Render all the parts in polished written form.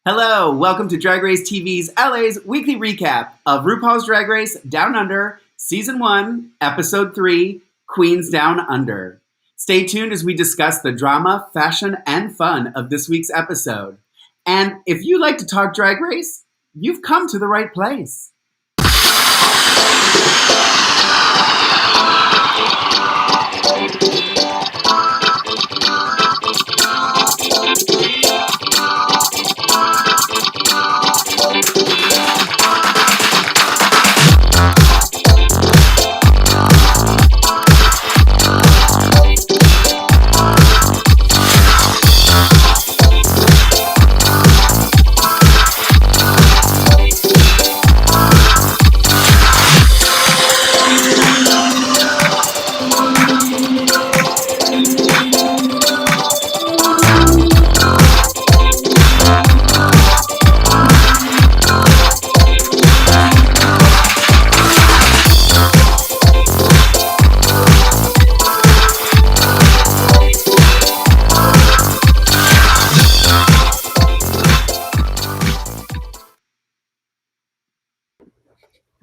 Hello, welcome to Drag Race TV's LA's weekly recap of RuPaul's Drag Race Down Under, Season 1, Episode 3, Queens Down Under. Stay tuned as we discuss the drama, fashion, and fun of this week's episode. And if you like to talk Drag Race, you've come to the right place.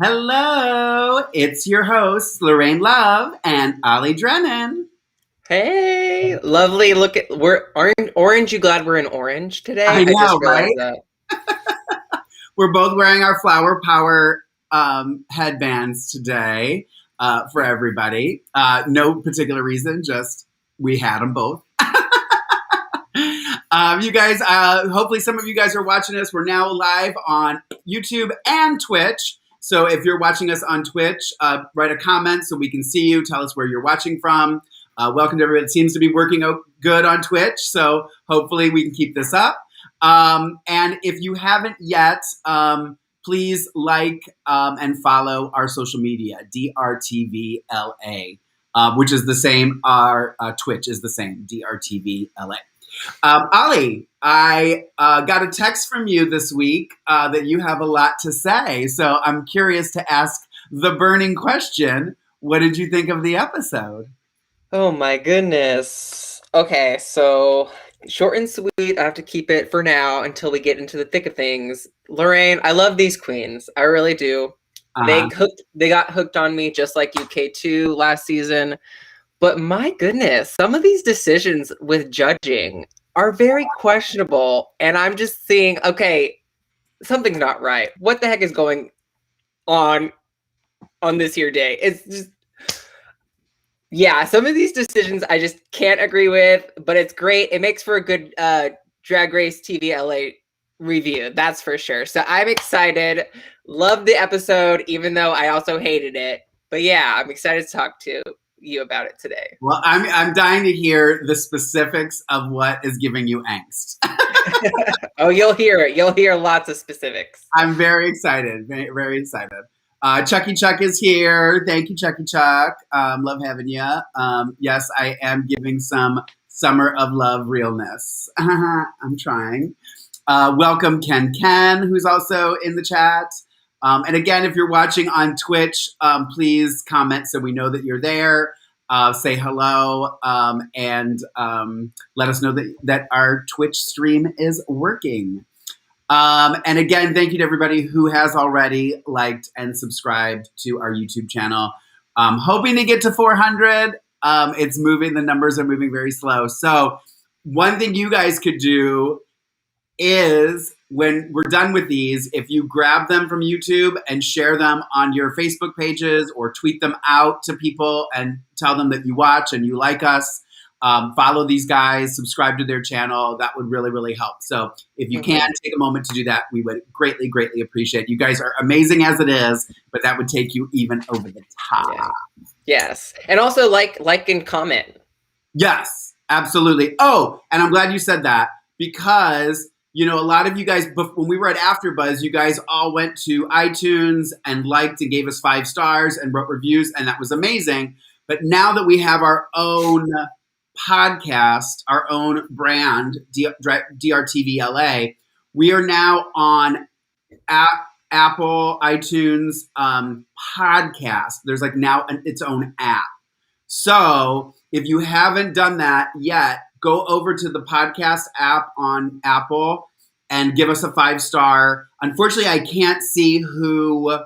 Hello, it's your hosts, Lorayne Love and Ollie Drennan. Hey, lovely. Look at we're orange. You glad we're in orange today? I know, just realized right? that. We're both wearing our Flower Power headbands today for everybody. No particular reason, just we had them both. You guys, hopefully some of you guys are watching us. We're now live on YouTube and Twitch. So if you're watching us on Twitch, write a comment so we can see you. Tell us where you're watching from. Welcome to everybody. It seems to be working out good on Twitch, so hopefully we can keep this up. And if you haven't yet, please like and follow our social media, DRTVLA, which is the same. Our Twitch is the same, DRTVLA. Ollie, I got a text from you this week that you have a lot to say. So I'm curious to ask the burning question. What did you think of the episode? Oh my goodness. Okay, so short and sweet. I have to keep it for now until we get into the thick of things. Lorayne, I love these queens. I really do. They got hooked on me just like UK2 last season. But my goodness, some of these decisions with judging are very questionable. And I'm just seeing, okay, something's not right. What the heck is going on this here day? It's just, yeah, some of these decisions I just can't agree with, but it's great. It makes for a good Drag Race TVLA review, that's for sure. So I'm excited. Love the episode, even though I also hated it. But yeah, I'm excited to talk to you about it today. Well, I'm dying to hear the specifics of what is giving you angst. Oh, you'll hear it. You'll hear lots of specifics. I'm very excited. Very, very excited. Chucky Chuck is here. Thank you, Chucky Chuck. Love having you. Yes, I am giving some Summer of Love realness. I'm trying. Welcome, Ken, who's also in the chat. And again, if you're watching on Twitch, please comment so we know that you're there. Say hello and let us know that our Twitch stream is working. And again, thank you to everybody who has already liked and subscribed to our YouTube channel. Hoping to get to 400. It's moving. The numbers are moving very slow. So one thing you guys could do is when we're done with these, if you grab them from YouTube and share them on your Facebook pages or tweet them out to people and tell them that you watch and you like us, follow these guys, subscribe to their channel. That would really, really help. So if you can take a moment to do that, we would greatly, greatly appreciate it. You guys are amazing as it is, but that would take you even over the top. Yeah. Yes. And also like and comment. Yes, absolutely. Oh, and I'm glad you said that because you know, a lot of you guys, when we were at Afterbuzz, you guys all went to iTunes and liked and gave us 5 stars and wrote reviews, and that was amazing. But now that we have our own podcast, our own brand, DRTVLA, we are now on Apple, iTunes, podcast. There's like now its own app. So if you haven't done that yet, go over to the podcast app on Apple and give us a 5-star. Unfortunately, I can't see who.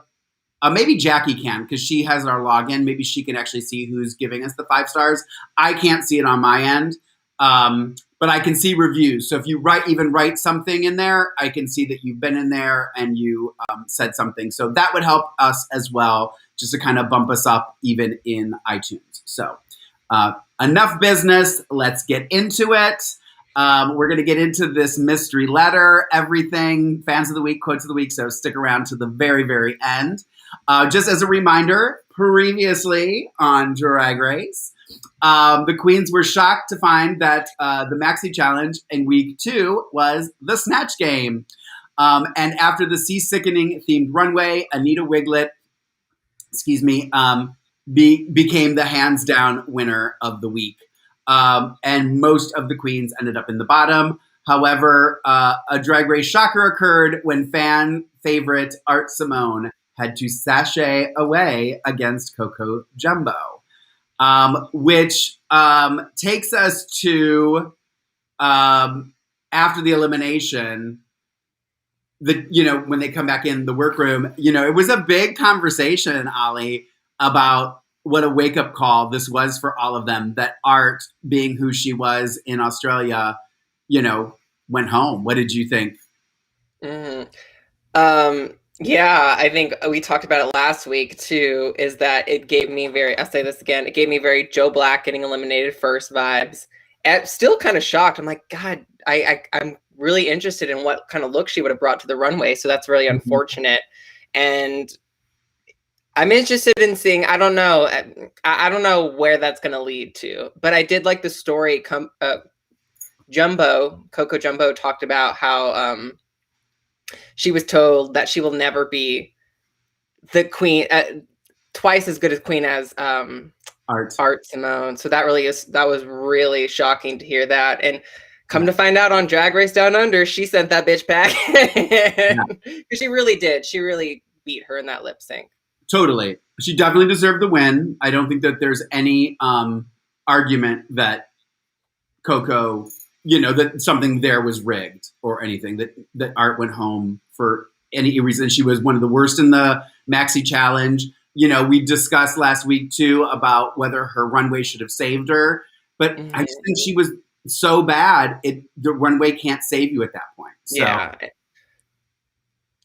Maybe Jackie can, because she has our login. Maybe she can actually see who's giving us the 5 stars. I can't see it on my end, but I can see reviews. So if you write something in there, I can see that you've been in there and you said something. So that would help us as well, just to kind of bump us up even in iTunes. So enough business. Let's get into it. We're going to get into this mystery letter, everything, fans of the week, quotes of the week. So stick around to the very, very end. Just as a reminder, previously on Drag Race, the queens were shocked to find that the Maxi challenge in week 2 was the Snatch game. And after the sea-sickening themed runway, Anita Wiglet, became the hands-down winner of the week. And most of the queens ended up in the bottom. However, a Drag Race shocker occurred when fan favorite Art Simone had to sashay away against Coco Jumbo, which takes us to after the elimination. When they come back in the workroom, it was a big conversation, Ollie, about what a wake-up call this was for all of them, that Art, being who she was in Australia, went home. What did you think? Mm-hmm. Yeah, I think we talked about it last week too, is that it gave me I'll say this again, it gave me very Joe Black getting eliminated first vibes. And still kind of shocked. I'm like, God, I'm really interested in what kind of look she would have brought to the runway. So that's really unfortunate. And I'm interested in seeing, I don't know where that's going to lead to, but I did like the story. Coco Jumbo talked about how she was told that she will never be the queen, twice as good as queen as Art Simone. So that was really shocking to hear that. And come to find out on Drag Race Down Under, she sent that bitch back. She really did. She really beat her in that lip sync. Totally. She definitely deserved the win. I don't think that there's any argument that Coco, that something there was rigged or anything, that Art went home for any reason. She was one of the worst in the Maxi challenge. We discussed last week too about whether her runway should have saved her, but I just think she was so bad. The runway can't save you at that point. So. Yeah.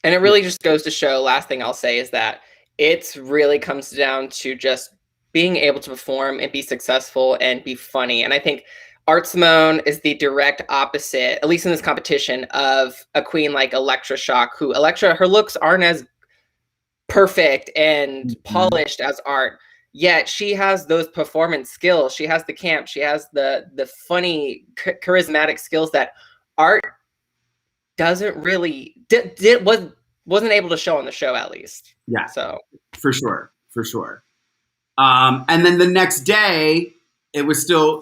And it really just goes to show, last thing I'll say is that it really comes down to just being able to perform and be successful and be funny. And I think Art Simone is the direct opposite, at least in this competition, of a queen like Electra Shock, her looks aren't as perfect and polished as Art, yet she has those performance skills. She has the camp. She has the funny, charismatic skills that Art doesn't really wasn't able to show on the show, at least. Yeah. So for sure. And then the next day, it was still,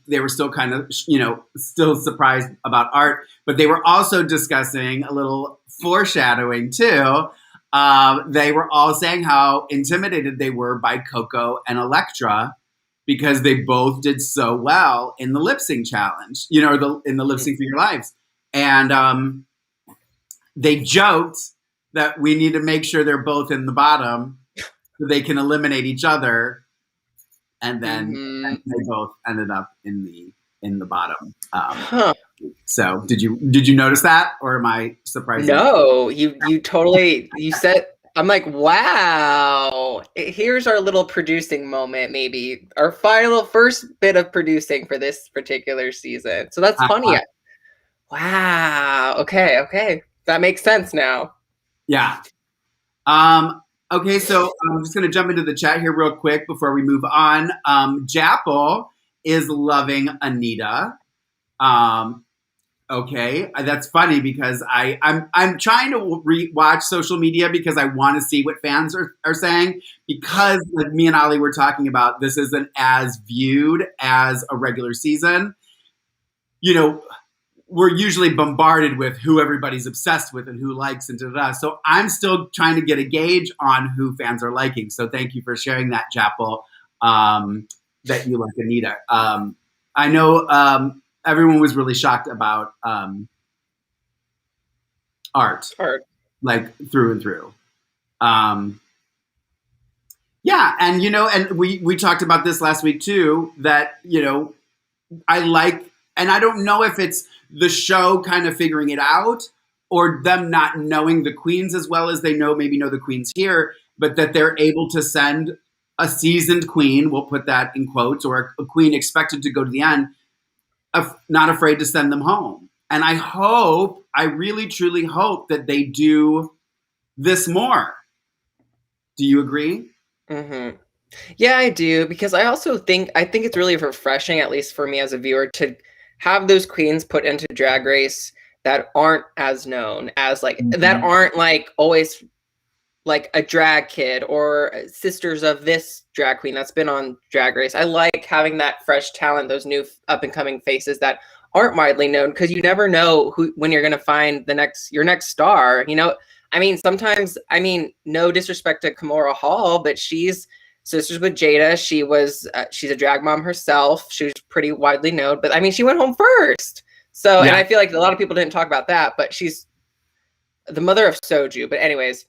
they were still kind of, still surprised about Art, but they were also discussing a little foreshadowing too. They were all saying how intimidated they were by Coco and Electra because they both did so well in the lip sync challenge, in the lip sync for your lives. And they joked that we need to make sure they're both in the bottom so they can eliminate each other. And then they both ended up in the bottom. So did you notice that, or am I surprised? No, you totally, you said, I'm like, wow, here's our little producing moment, maybe our first bit of producing for this particular season. So that's funny. Wow. Okay. That makes sense now. Yeah. Okay, so I'm just going to jump into the chat here real quick before we move on. Japple is loving Anita. Okay, that's funny because I'm trying to watch social media because I want to see what fans are saying, because like me and Ollie were talking about, this isn't as viewed as a regular season. We're usually bombarded with who everybody's obsessed with and who likes and da-da-da. So I'm still trying to get a gauge on who fans are liking. So thank you for sharing that, Japple, that you like Anita. I know everyone was really shocked about art, Art. like through and through. Yeah, and and we talked about this last week too. That I like, and I don't know if it's the show kind of figuring it out or them not knowing the queens as well as they know the queens here, but that they're able to send a seasoned queen, we'll put that in quotes, or a queen expected to go to the end, not afraid to send them home. And I really truly hope that they do this more. Do you agree? Mm-hmm. Yeah, I do, because I think it's really refreshing, at least for me as a viewer, to have those queens put into Drag Race that aren't as known as that aren't always like a drag kid or sisters of this drag queen that's been on Drag Race. I like having that fresh talent, those new up and coming faces that aren't widely known, because you never know when you're going to find your next star. Sometimes, no disrespect to Kimora Hall, but she's sisters with Jada. She's a drag mom herself. She was pretty widely known, but she went home first. So, yeah. And I feel like a lot of people didn't talk about that, but she's the mother of Soju. But anyways,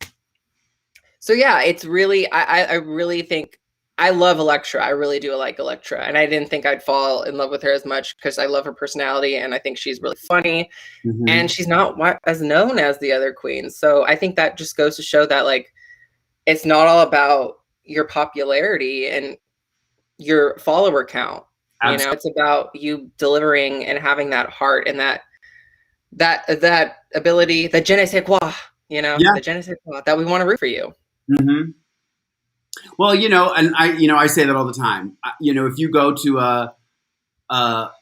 so yeah, it's really, I really think, I love Elektra. I really do like Elektra. And I didn't think I'd fall in love with her as much because I love her personality and I think she's really funny. Mm-hmm. And she's not as known as the other queens. So I think that just goes to show that it's not all about your popularity and your follower count. Absolutely. It's about you delivering and having that heart and that ability, that je ne sais quoi, the je ne sais quoi, that we want to root for you. Mm-hmm. Well, and I say that all the time. If you go to a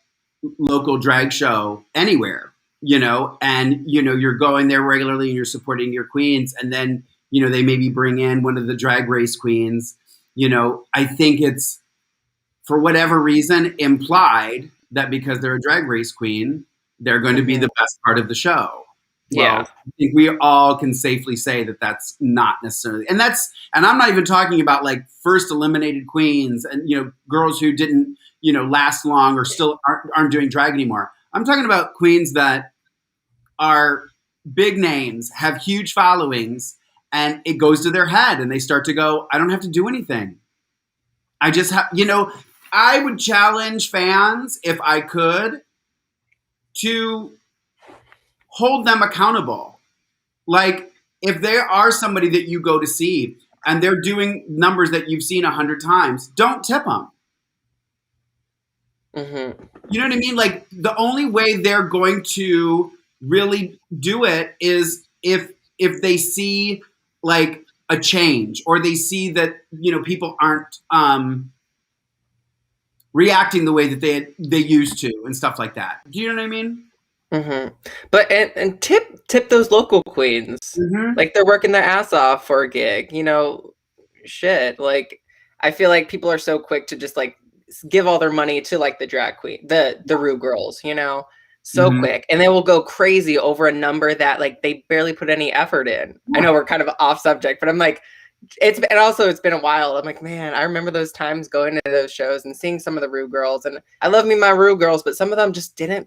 local drag show anywhere, and you're going there regularly and you're supporting your queens, and then they maybe bring in one of the Drag Race queens. I think it's, for whatever reason, implied that because they're a Drag Race queen, they're going to be the best part of the show. Well, yeah. I think we all can safely say that that's not necessarily, and I'm not even talking about first eliminated queens and girls who didn't last long or still aren't doing drag anymore. I'm talking about queens that are big names, have huge followings, and it goes to their head and they start to go, I don't have to do anything. I just have, I would challenge fans, if I could, to hold them accountable. If there are somebody that you go to see and they're doing numbers that you've seen 100 times, don't tip them. Mm-hmm. You know what I mean? The only way they're going to really do it is if they see a change, or they see that people aren't reacting the way that they used to and stuff like that. Do you know what I mean? Mm-hmm. But and tip those local queens. Mm-hmm. They're working their ass off for a gig. Shit. I feel like people are so quick to just give all their money to the drag queen, the Ru girls. So mm-hmm. quick, and they will go crazy over a number that they barely put any effort in. Yeah. I know we're kind of off subject, but I'm it's been a while. I'm man, I remember those times going to those shows and seeing some of the Ru girls, and I love me my Ru girls, but some of them just didn't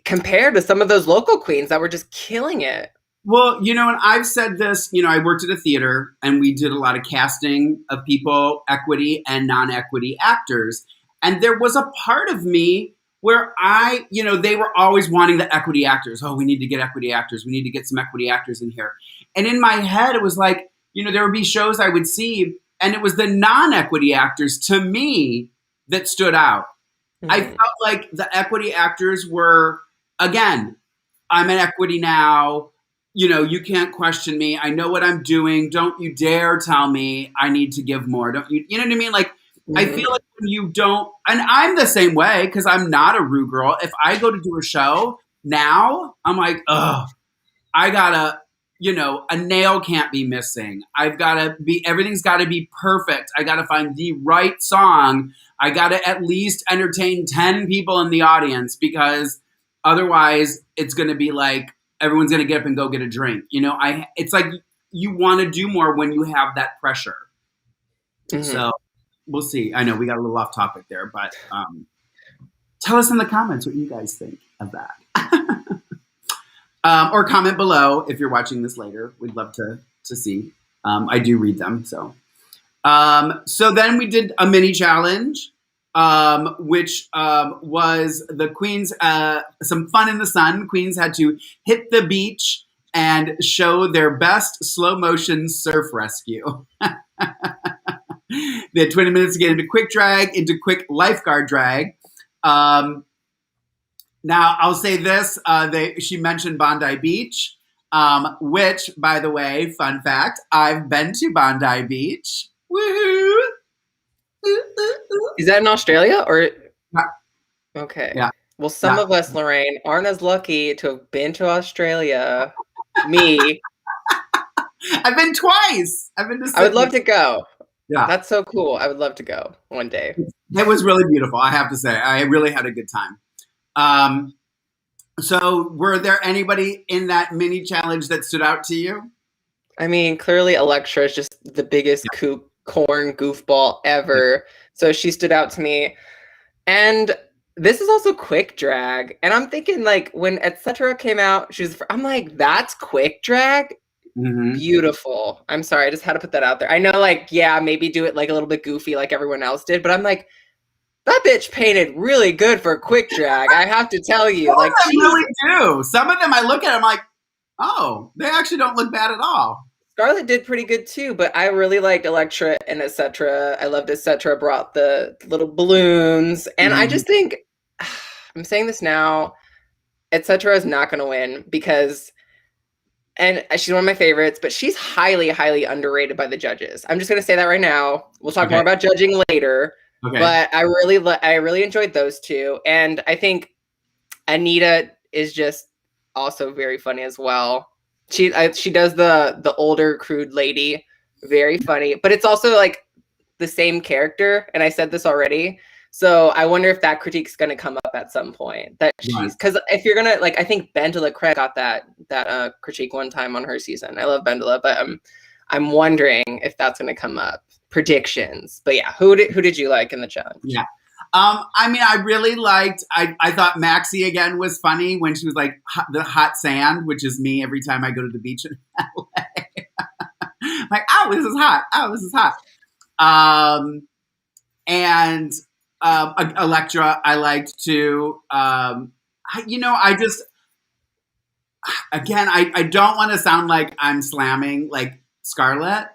compare to some of those local queens that were just killing it. Well, and I've said this, I worked at a theater and we did a lot of casting of people, equity and non-equity actors. And there was a part of me where they were always wanting the equity actors. Oh, we need to get equity actors. We need to get some equity actors in here. And in my head, it was there would be shows I would see, and it was the non-equity actors, to me, that stood out. Mm-hmm. I felt like the equity actors were, again, I'm an equity now. You can't question me. I know what I'm doing. Don't you dare tell me I need to give more. Don't you? You know what I mean? Mm-hmm. I feel like when you don't, and I'm the same way because I'm not a Ru girl. If I go to do a show now, I'm I gotta, a nail can't be missing. Everything's gotta be perfect. I gotta find the right song. I gotta at least entertain 10 people in the audience, because otherwise it's gonna be everyone's gonna get up and go get a drink. It's you want to do more when you have that pressure. Mm-hmm. So we'll see. I know we got a little off topic there, but tell us in the comments what you guys think of that. Or comment below if you're watching this later. We'd love to see. I do read them. So then we did a mini challenge, which was the queens, some fun in the sun. Queens had to hit the beach and show their best slow motion surf rescue. They had 20 minutes to get into quick drag, into quick lifeguard drag. Now, I'll say this. She mentioned Bondi Beach, which, by the way, fun fact, I've been to Bondi Beach. Woohoo! Is that in Australia or? Yeah. Okay. Yeah. Well, some of us, Lorayne, aren't as lucky to have been to Australia. Me. I've been twice. I've been to Sydney. I would love to go. Yeah. That's so cool. I would love to go one day. It was really beautiful, I have to say. I really had a good time. So were there anybody in that mini challenge that stood out to you? I mean, clearly Elektra is just the biggest corn goofball ever. So she stood out to me. And this is also quick drag. And I'm thinking, like, when Etc. came out, I'm like, that's quick drag? Mm-hmm. Beautiful. I'm sorry, I just had to put that out there. I know, like, yeah, maybe do it like a little bit goofy like everyone else did, but I'm like, that bitch painted really good for quick drag. I have to tell you. Some of them really do. Some of them I look at, I'm like, oh, they actually don't look bad at all. Scarlett did pretty good too, but I really liked Elektra and Etc. I loved Etc. brought the little balloons. And I just think, I'm saying this now, Etc. is not going to win because, and she's one of my favorites, but she's highly, highly underrated by the judges. I'm just going to say that right now. We'll talk more about judging later. Okay. But I really enjoyed those two. And I think Anita is just also very funny as well. She does the older crude lady, very funny, but it's also like the same character. And I said this already. So I wonder if that critique's going to come up at some point. That she's, because if you're gonna, like, I think Bendela Craig got that critique one time on her season. I love Bendela, but I'm wondering if that's going to come up. Predictions, but yeah, who did you like in the challenge? Yeah, I mean, I really liked. I thought Maxi again was funny when she was like the hot sand, which is me every time I go to the beach in LA. Like, oh, this is hot. Oh, this is hot. And Elektra, I liked too. I don't want to sound like I'm slamming like Scarlett.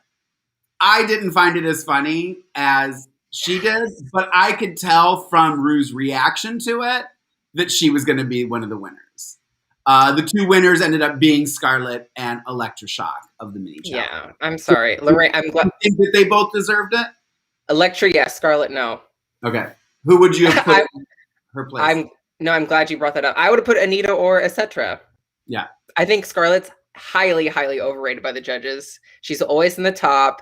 I didn't find it as funny as she did, but I could tell from Rue's reaction to it that she was going to be one of the winners. The two winners ended up being Scarlett and Elektra Shock of the mini challenge. Yeah, I'm sorry, Lorayne. I'm glad. Think that they both deserved it. Elektra, yes. Scarlett, no. Okay, who would you have put in her place? I'm glad you brought that up. I would have put Anita or Etc. Yeah, I think Scarlett's highly, highly overrated by the judges. She's always in the top.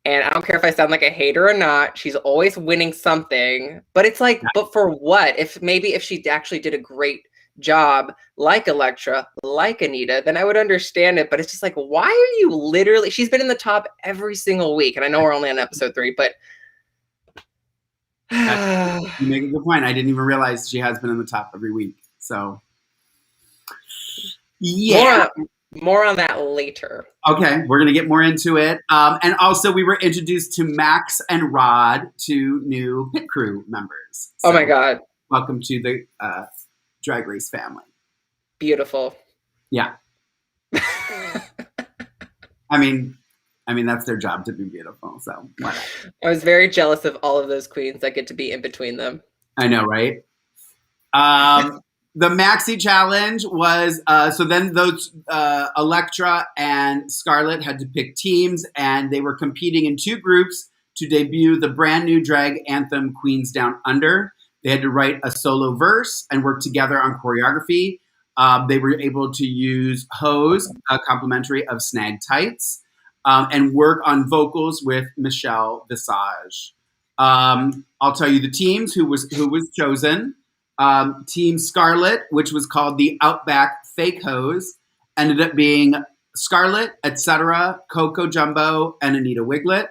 And I don't care if I sound like a hater or not, she's always winning something. But it's like, but for what? If she actually did a great job, like Elektra, like Anita, then I would understand it. But it's just like, why are you literally? She's been in the top every single week, and I know we're only on episode 3, but you make a good point. I didn't even realize she has been in the top every week. So yeah. More on that later. Okay, we're going to get more into it. And also, we were introduced to Max and Rod, two new pit crew members. So, oh my God. Welcome to the Drag Race family. Beautiful. Yeah. I mean, that's their job to be beautiful. So whatever. I was very jealous of all of those queens that get to be in between them. I know, right? The Maxi challenge was, so then those Elektra and Scarlett had to pick teams, and they were competing in 2 groups to debut the brand new drag anthem Queens Down Under. They had to write a solo verse and work together on choreography. They were able to use hose, complimentary of Snag Tights, and work on vocals with Michelle Visage. I'll tell you the teams who was chosen. Team Scarlett, which was called the Outback Fake Hose, ended up being Scarlett, Etc., Coco Jumbo, and Anita Wiglet.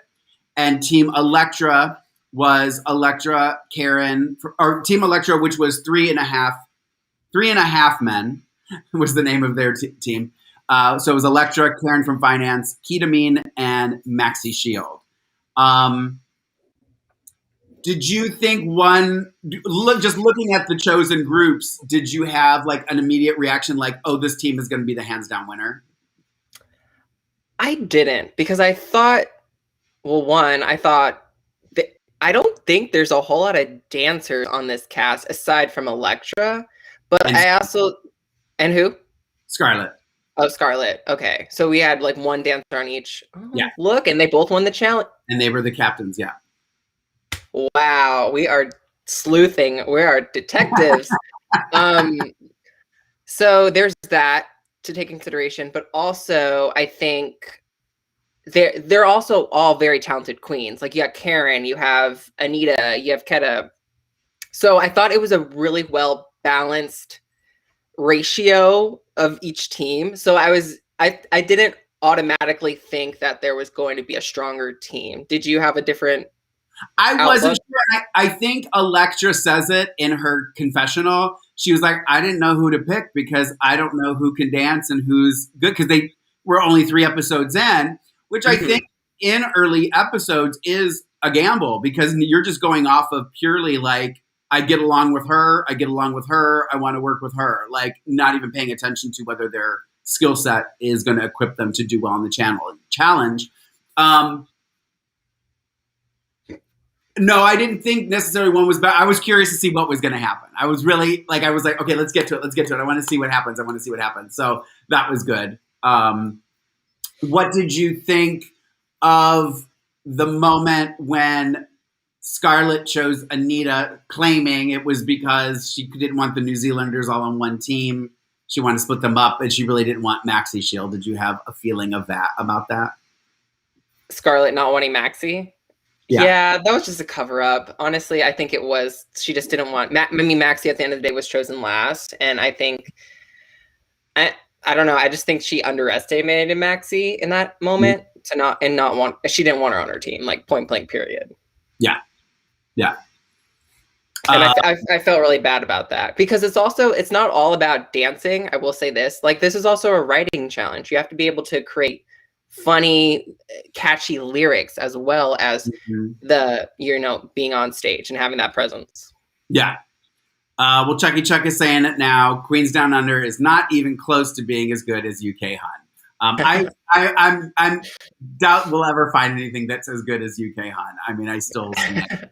And Team Elektra was Elektra, Karen, or Team Elektra, which was three and a half men. was the name of their team. So it was Elektra, Karen from finance, Ketamine, and Maxi Shield. Did you think just looking at the chosen groups, did you have like an immediate reaction like, oh, this team is going to be the hands down winner? I didn't, because I thought, I don't think there's a whole lot of dancers on this cast aside from Elektra, but and who? Scarlett. Oh, Scarlett. Okay. So we had like one dancer on each. Oh, yeah. Look, and they both won the challenge. And they were the captains, yeah. Wow. We are sleuthing. We are detectives. So there's that to take in consideration, but also I think they're also all very talented queens. Like you have Karen, you have Anita, you have Keta. So I thought it was a really well balanced ratio of each team. So I didn't automatically think that there was going to be a stronger team. Did you have a different I wasn't sure. I think Elektra says it in her confessional. She was like, I didn't know who to pick because I don't know who can dance and who's good, because they were only 3 episodes in, which I think in early episodes is a gamble, because you're just going off of purely like, I get along with her, I want to work with her, like not even paying attention to whether their skill set is going to equip them to do well in the challenge. No, I didn't think necessarily one was bad. I was curious to see what was going to happen. I was like, okay, let's get to it. I want to see what happens. So that was good. What did you think of the moment when Scarlett chose Anita, claiming it was because she didn't want the New Zealanders all on one team? She wanted to split them up, and she really didn't want Maxi Shield. Did you have a feeling about that? Scarlett not wanting Maxi? Yeah, that was just a cover-up. Honestly, I think it was, she just didn't want, Maxi at the end of the day was chosen last, and I think, I don't know, I just think she underestimated Maxi in that moment she didn't want her on her team, like point blank period. Yeah. And I felt really bad about that, because it's not all about dancing. I will say this, like this is also a writing challenge. You have to be able to create funny, catchy lyrics as well as being on stage and having that presence. Yeah. Well, Chucky Chuck is saying it now. Queens Down Under is not even close to being as good as UK Hun. I'm doubt we'll ever find anything that's as good as UK Hun. I mean, I still see that.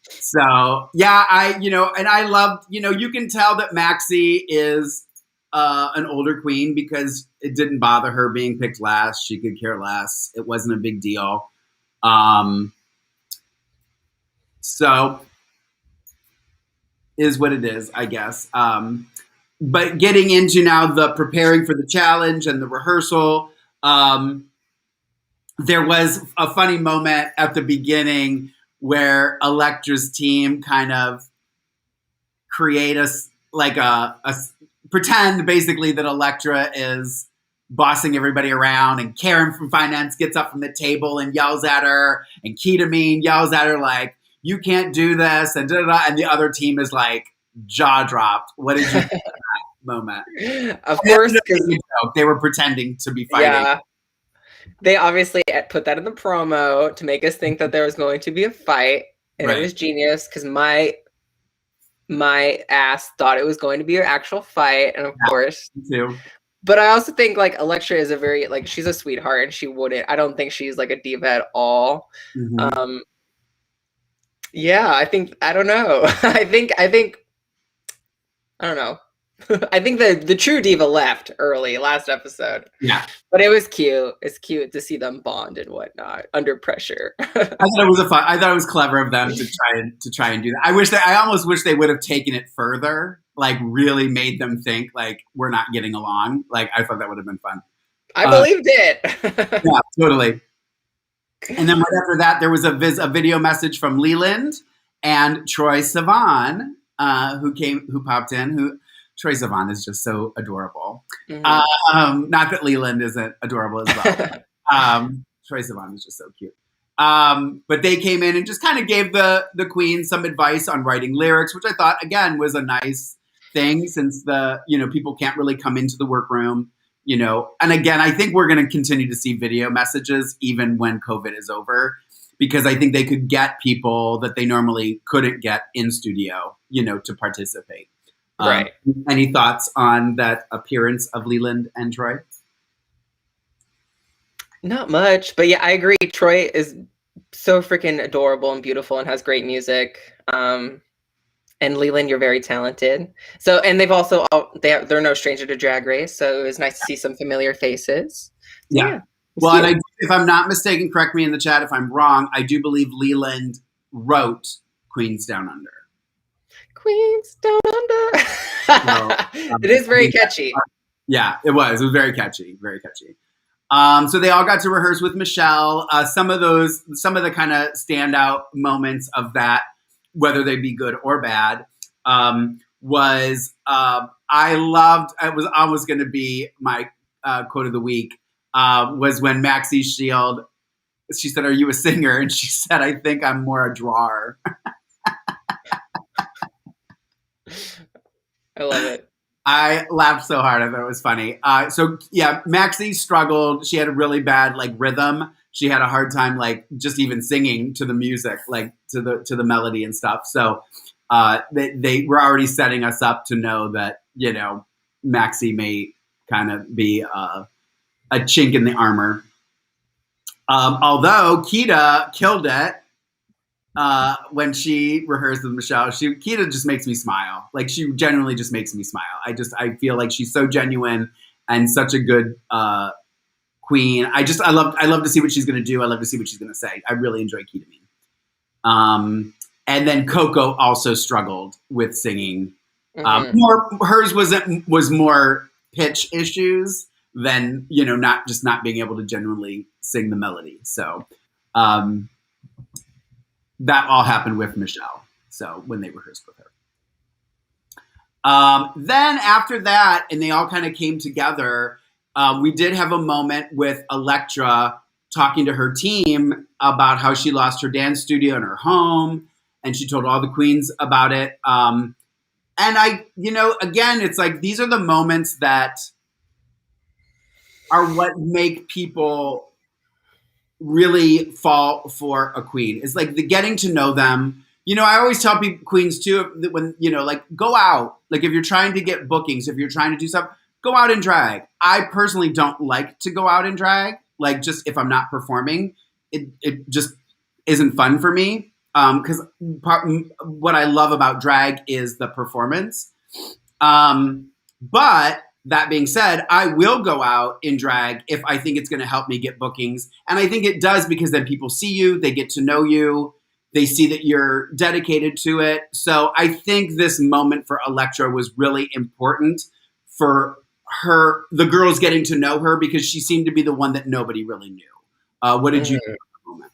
So yeah, and I loved, you can tell that Maxi is an older queen because it didn't bother her being picked last. She could care less. It wasn't a big deal. So is what it is, I guess. But getting into now the preparing for the challenge and the rehearsal, there was a funny moment at the beginning where Elektra's team kind of create pretend basically that Elektra is bossing everybody around, and Karen from finance gets up from the table and yells at her, and Ketamine yells at her like, you can't do this, and da-da-da, and the other team is like jaw dropped. What did you think of that moment? Of course, they were pretending to be fighting. Yeah. They obviously put that in the promo to make us think that there was going to be a fight, and It was genius, because my ass thought it was going to be an actual fight, and of course. Me too. But I also think like Elektra is she's a sweetheart, and I don't think she's like a diva at all. Mm-hmm. Yeah, I don't know. I don't know. I think the true diva left early last episode. Yeah. But it was cute. It's cute to see them bond and whatnot under pressure. I thought it was clever of them to try and do that. I almost wish they would have taken it further, like really made them think like we're not getting along. Like I thought that would have been fun. I believed it. Yeah, totally. And then right after that, there was a video message from Leland and Troye Sivan, who popped in. Troye Sivan is just so adorable. Mm-hmm. Not that Leland isn't adorable as well. Troye Sivan is just so cute. But they came in and just kind of gave the queen some advice on writing lyrics, which I thought, again, was a nice thing since people can't really come into the workroom, and again, I think we're going to continue to see video messages even when COVID is over, because I think they could get people that they normally couldn't get in studio, to participate. Right. Any thoughts on that appearance of Leland and Troy? Not much, but yeah, I agree. Troy is so freaking adorable and beautiful and has great music. And Leland, you're very talented. So, and they've also, they're no stranger to Drag Race, so it was nice to see some familiar faces. So, yeah. Well, and if I'm not mistaken, correct me in the chat if I'm wrong, I do believe Leland wrote Queens Down Under. Queens Down Under. So, it is very catchy. Yeah, it was. It was very catchy. Very catchy. So they all got to rehearse with Michelle. Some of the kind of standout moments of that, whether they be good or bad, was I loved. It was almost going to be my quote of the week. Was when Maxi Shield, she said, "Are you a singer?" And she said, "I think I'm more a drawer." I love it. I laughed so hard. I thought it was funny. So yeah, Maxi struggled. She had a really bad rhythm. She had a hard time just even singing to the music, to the melody and stuff. So they were already setting us up to know that Maxi may kind of be a chink in the armor. Although Keita killed it. When she rehearsed with Michelle, Keita just makes me smile. She genuinely just makes me smile. I feel like she's so genuine and such a good queen. I love to see what she's going to do. I love to see what she's going to say. I really enjoy Keita Mean. And then Coco also struggled with singing. Hers was more pitch issues than not being able to genuinely sing the melody. So. That all happened with Michelle. So when they rehearsed with her. Then after that, and they all kind of came together, we did have a moment with Elektra talking to her team about how she lost her dance studio in her home. And she told all the queens about it. And again, it's these are the moments that are what make people really fall for a queen. It's the getting to know them. I always tell people, queens too, that when, go out. If you're trying to get bookings, if you're trying to do stuff, go out and drag. I personally don't like to go out and drag. Just if I'm not performing, it just isn't fun for me. Because what I love about drag is the performance. But that being said, I will go out in drag if I think it's going to help me get bookings. And I think it does, because then people see you, they get to know you, they see that you're dedicated to it. So I think this moment for Elektra was really important for her, the girls getting to know her, because she seemed to be the one that nobody really knew. What did you think of that moment?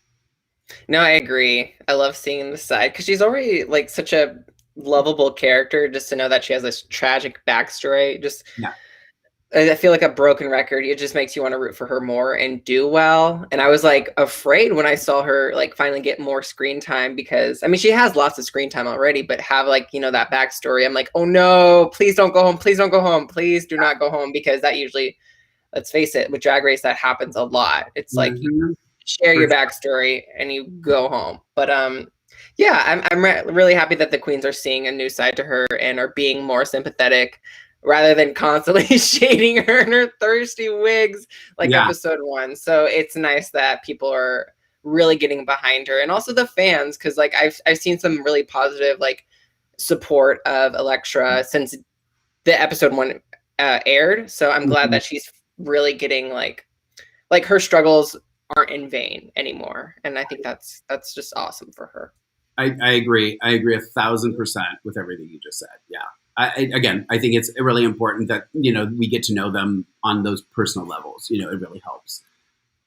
No, I agree. I love seeing the side, because she's already such a lovable character. Just to know that she has this tragic backstory, I feel like a broken record. It just makes you want to root for her more and do well. And I was afraid when I saw her finally get more screen time, because she has lots of screen time already, but have that backstory. I'm oh no, please don't go home, please don't go home, please do not go home, because that usually, let's face it, with Drag Race that happens a lot. It's you share your backstory and you go home. But yeah, I'm really happy that the queens are seeing a new side to her and are being more sympathetic, rather than constantly shading her in her thirsty wigs episode 1. So it's nice that people are really getting behind her, and also the fans, because I've seen some really positive support of Elektra since the episode 1 aired. So I'm glad that she's really getting her struggles aren't in vain anymore, and I think that's just awesome for her. I agree. I agree 1,000% with everything you just said. Yeah. I think it's really important that, we get to know them on those personal levels. It really helps.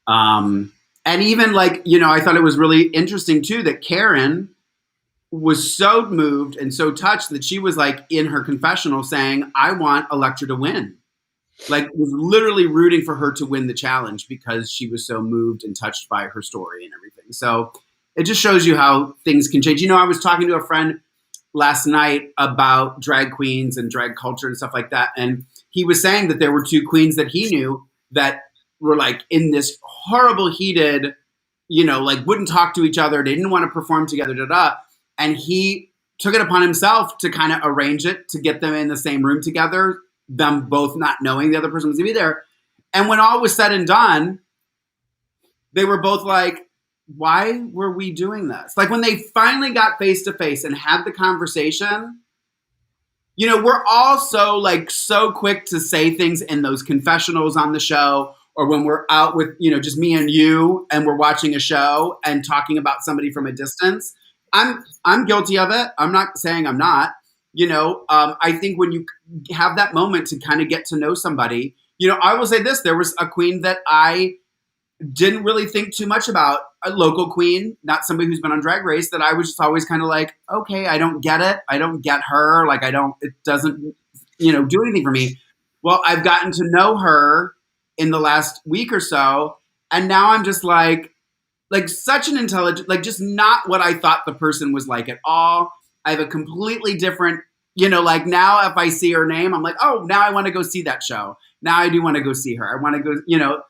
And even I thought it was really interesting too, that Karen was so moved and so touched that she was in her confessional saying, I want Elektra to win. Was literally rooting for her to win the challenge, because she was so moved and touched by her story and everything. So it just shows you how things can change. I was talking to a friend last night about drag queens and drag culture and stuff like that. And he was saying that there were two queens that he knew that were like in this horrible heated, like wouldn't talk to each other. They didn't want to perform together, And he took it upon himself to kind of arrange it to get them in the same room together, them both not knowing the other person was going to be there. And when all was said and done, they were both like, why were we doing this? Like when they finally got face to face and had the conversation, we're all so quick to say things in those confessionals on the show, or when we're out with, just me and you and we're watching a show and talking about somebody from a distance. I'm guilty of it. I'm not saying I'm not, I think when you have that moment to kind of get to know somebody, I will say this, there was a queen that I didn't really think too much about, a local queen, not somebody who's been on Drag Race, that I was just always kind of like, okay, I don't get it. I don't get her. Like, it doesn't, do anything for me. Well, I've gotten to know her in the last week or so. And now I'm just like such an intelligent, like just not what I thought the person was like at all. I have a completely different, like now if I see her name, I'm like, oh, now I want to go see that show. Now I do want to go see her. I want to go,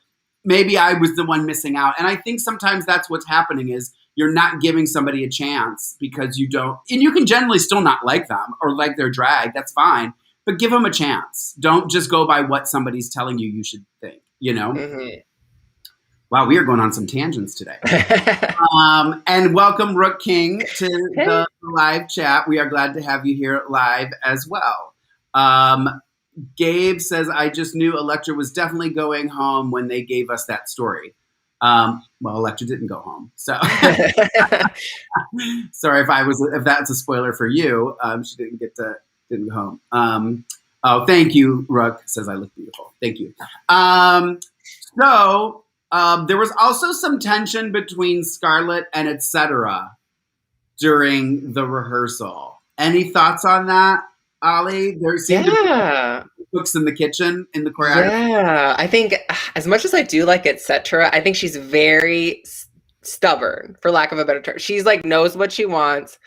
maybe I was the one missing out. And I think sometimes that's what's happening is you're not giving somebody a chance because you don't, and you can generally still not like them or like their drag. That's fine. But give them a chance. Don't just go by what somebody's telling you should think, Mm-hmm. Wow, we are going on some tangents today. And welcome, Rook King, to the live chat. We are glad to have you here live as well. Gabe says, I just knew Elektra was definitely going home when they gave us that story. Well, Elektra didn't go home. So sorry if that's a spoiler for you. She didn't go home. Oh, thank you, Rook says I look beautiful. Thank you. So there was also some tension between Scarlett and etc. during the rehearsal. Any thoughts on that, Ollie? There seemed to be cooks in the kitchen in the choreography. Yeah, I think as much as I do like etc., I think she's very stubborn, for lack of a better term. She's like knows what she wants.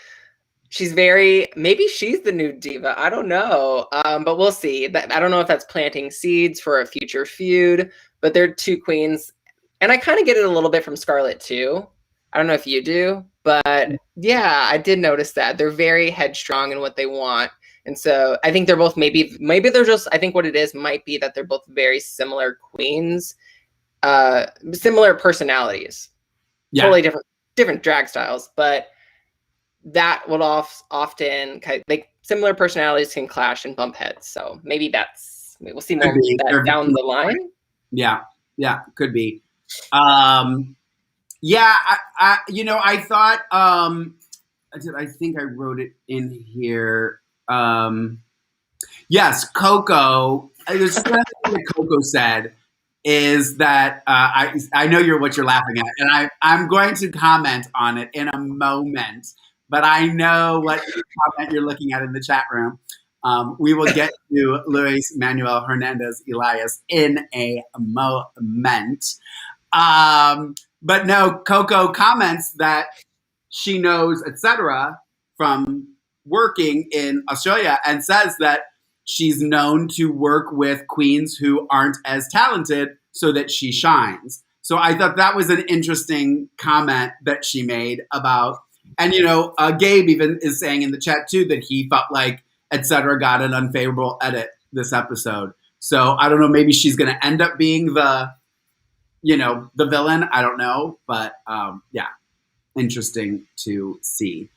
She's maybe she's the new diva. I don't know. But we'll see. I don't know if that's planting seeds for a future feud, but they're two queens. And I kind of get it a little bit from Scarlett too. I don't know if you do, but yeah, I did notice that. They're very headstrong in what they want. And so I think they're both maybe they're just, I think what it is might be that they're both very similar queens, similar personalities, totally different drag styles, but that will often like similar personalities can clash and bump heads. So maybe we'll see more of that down the line. Yeah, could be. I thought, I think I wrote it in here. Yes, Coco. There's something that Coco said is that I know what you're laughing at, and I'm going to comment on it in a moment. But I know what comment you're looking at in the chat room. We will get to Luis Manuel Hernandez Elias in a moment. But no, Coco comments that she knows, etc., from working in Australia, and says that she's known to work with queens who aren't as talented so that she shines. So I thought that was an interesting comment that she made about, and Gabe even is saying in the chat too that he felt like etc. got an unfavorable edit this episode. So I don't know, maybe she's going to end up being the villain. I don't know, but interesting to see.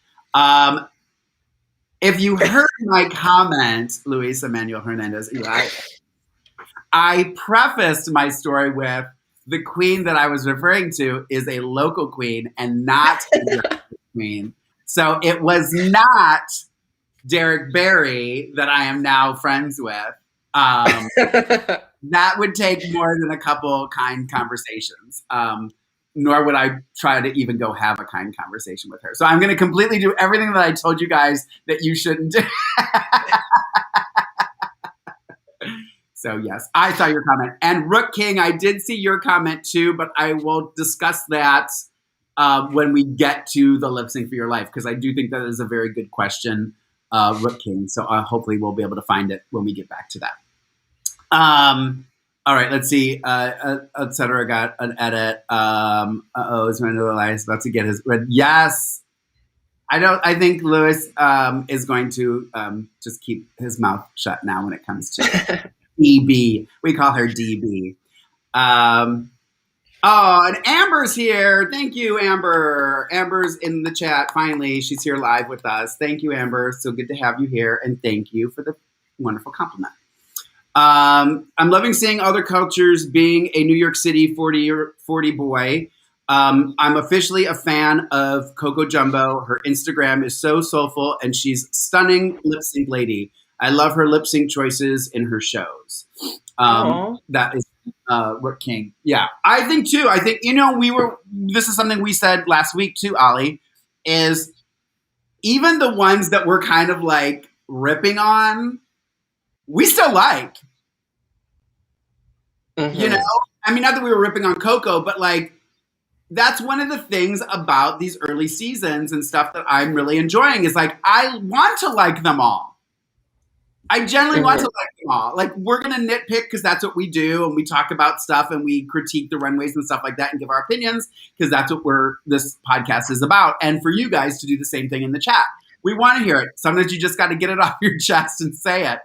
If you heard my comment, Luis Manuel Hernandez, I prefaced my story with the queen that I was referring to is a local queen and not a queen. So it was not Derek Barry that I am now friends with. That would take more than a couple kind conversations. Nor would I try to even go have a kind conversation with her. So I'm going to completely do everything that I told you guys that you shouldn't do. So yes, I saw your comment. And Rook King, I did see your comment too, but I will discuss that when we get to the lip sync for your life, because I do think that is a very good question Rook King. So hopefully we'll be able to find it when we get back to that. All right, let's see. Etc. got an edit. Is Elias about to get his red? Yes. I think Lewis is going to just keep his mouth shut now when it comes to DB. We call her DB. And Amber's here. Thank you, Amber. Amber's in the chat finally. She's here live with us. Thank you, Amber. So good to have you here, and thank you for the wonderful compliment. I'm loving seeing other cultures being a New York City 40 boy. I'm officially a fan of Coco Jumbo. Her Instagram is so soulful, and she's stunning lip sync lady. I love her lip sync choices in her shows. That is Rook King. Yeah, I think too. I think, this is something we said last week too, Ollie, is even the ones that we're kind of like ripping on, we still like. Mm-hmm. I mean, not that we were ripping on Coco, but like, that's one of the things about these early seasons and stuff that I'm really enjoying is like, I want to like them all. I generally want to like them all. Like, we're going to nitpick because that's what we do. And we talk about stuff and we critique the runways and stuff like that and give our opinions because that's what this podcast is about. And for you guys to do the same thing in the chat. We want to hear it. Sometimes you just got to get it off your chest and say it.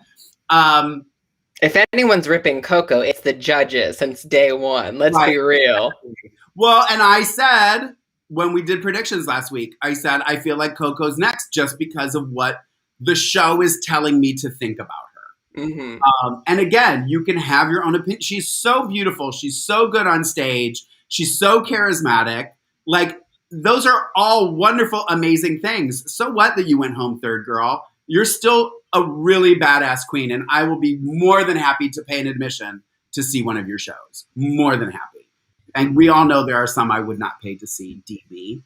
If anyone's ripping Coco, it's the judges since day one. Let's be real. Well, and I said, when we did predictions last week, I said, I feel like Coco's next just because of what the show is telling me to think about her. Mm-hmm. And again, you can have your own opinion. She's so beautiful. She's so good on stage. She's so charismatic. Like, those are all wonderful, amazing things. So what that you went home third, girl? You're still a really badass queen, and I will be more than happy to pay an admission to see one of your shows. More than happy. And we all know there are some I would not pay to see, DB.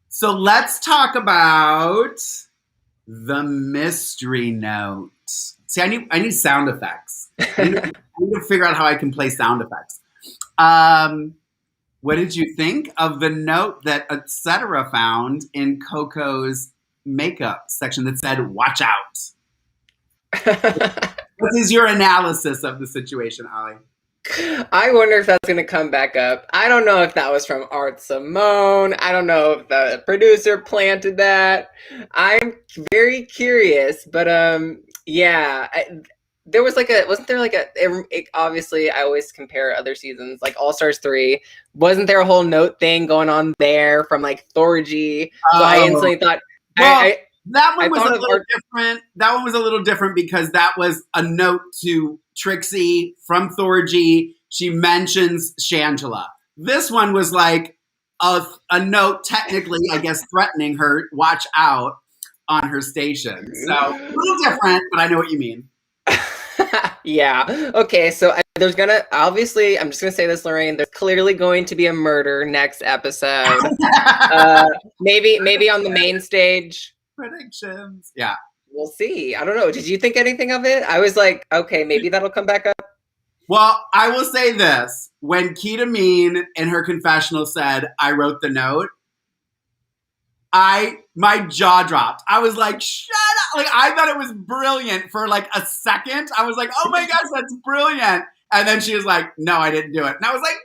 So let's talk about the mystery note. See, I need sound effects. I need to figure out how I can play sound effects. What did you think of the note that Etc. found in Coco's makeup section that said, "Watch out"? What is your analysis of the situation, Ollie? I wonder if that's going to come back up. I don't know if that was from Art Simone. I don't know if the producer planted that. I'm very curious, but yeah. There was obviously I always compare other seasons, like All Stars 3. Wasn't there a whole note thing going on there from like Thorgy? So I instantly thought, that one was a little different. That one was a little different because that was a note to Trixie from Thorgy. She mentions Shangela. This one was like a note, technically, I guess, threatening her, watch out, on her station. So a little different, but I know what you mean. Yeah. Okay. So there's obviously, I'm just gonna say this, Lorayne. There's clearly going to be a murder next episode. Maybe on the main stage. Predictions. Yeah. We'll see. I don't know. Did you think anything of it? I was like, okay, maybe that'll come back up. Well, I will say this. When Keita Mean in her confessional said, I wrote the note, my jaw dropped. I was like, shut up. Like, I thought it was brilliant for like a second. I was like, oh my gosh, that's brilliant. And then she was like, no, I didn't do it. And I was like,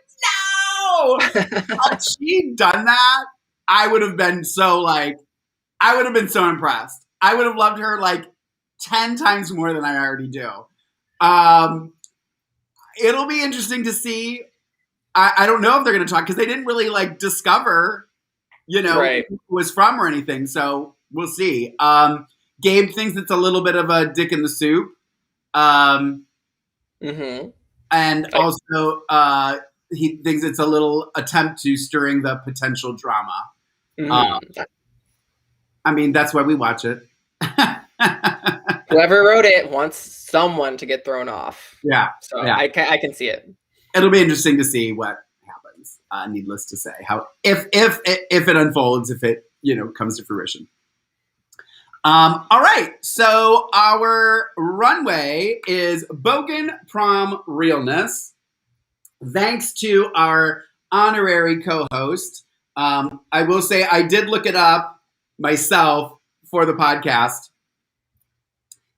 no. Had she done that, I would have been so impressed. I would have loved her like 10 times more than I already do. It'll be interesting to see. I don't know if they're going to talk because they didn't really like discover, who it was from or anything. So we'll see. Gabe thinks it's a little bit of a dick in the soup. And also he thinks it's a little attempt to stirring the potential drama. I mean, that's why we watch it. Whoever wrote it wants someone to get thrown off. Yeah. So yeah. I can see it. It'll be interesting to see what happens. Needless to say, how if it unfolds, if it comes to fruition. All right. So our runway is Bogan Prom Realness. Thanks to our honorary co-host. I will say I did look it up. myself for the podcast.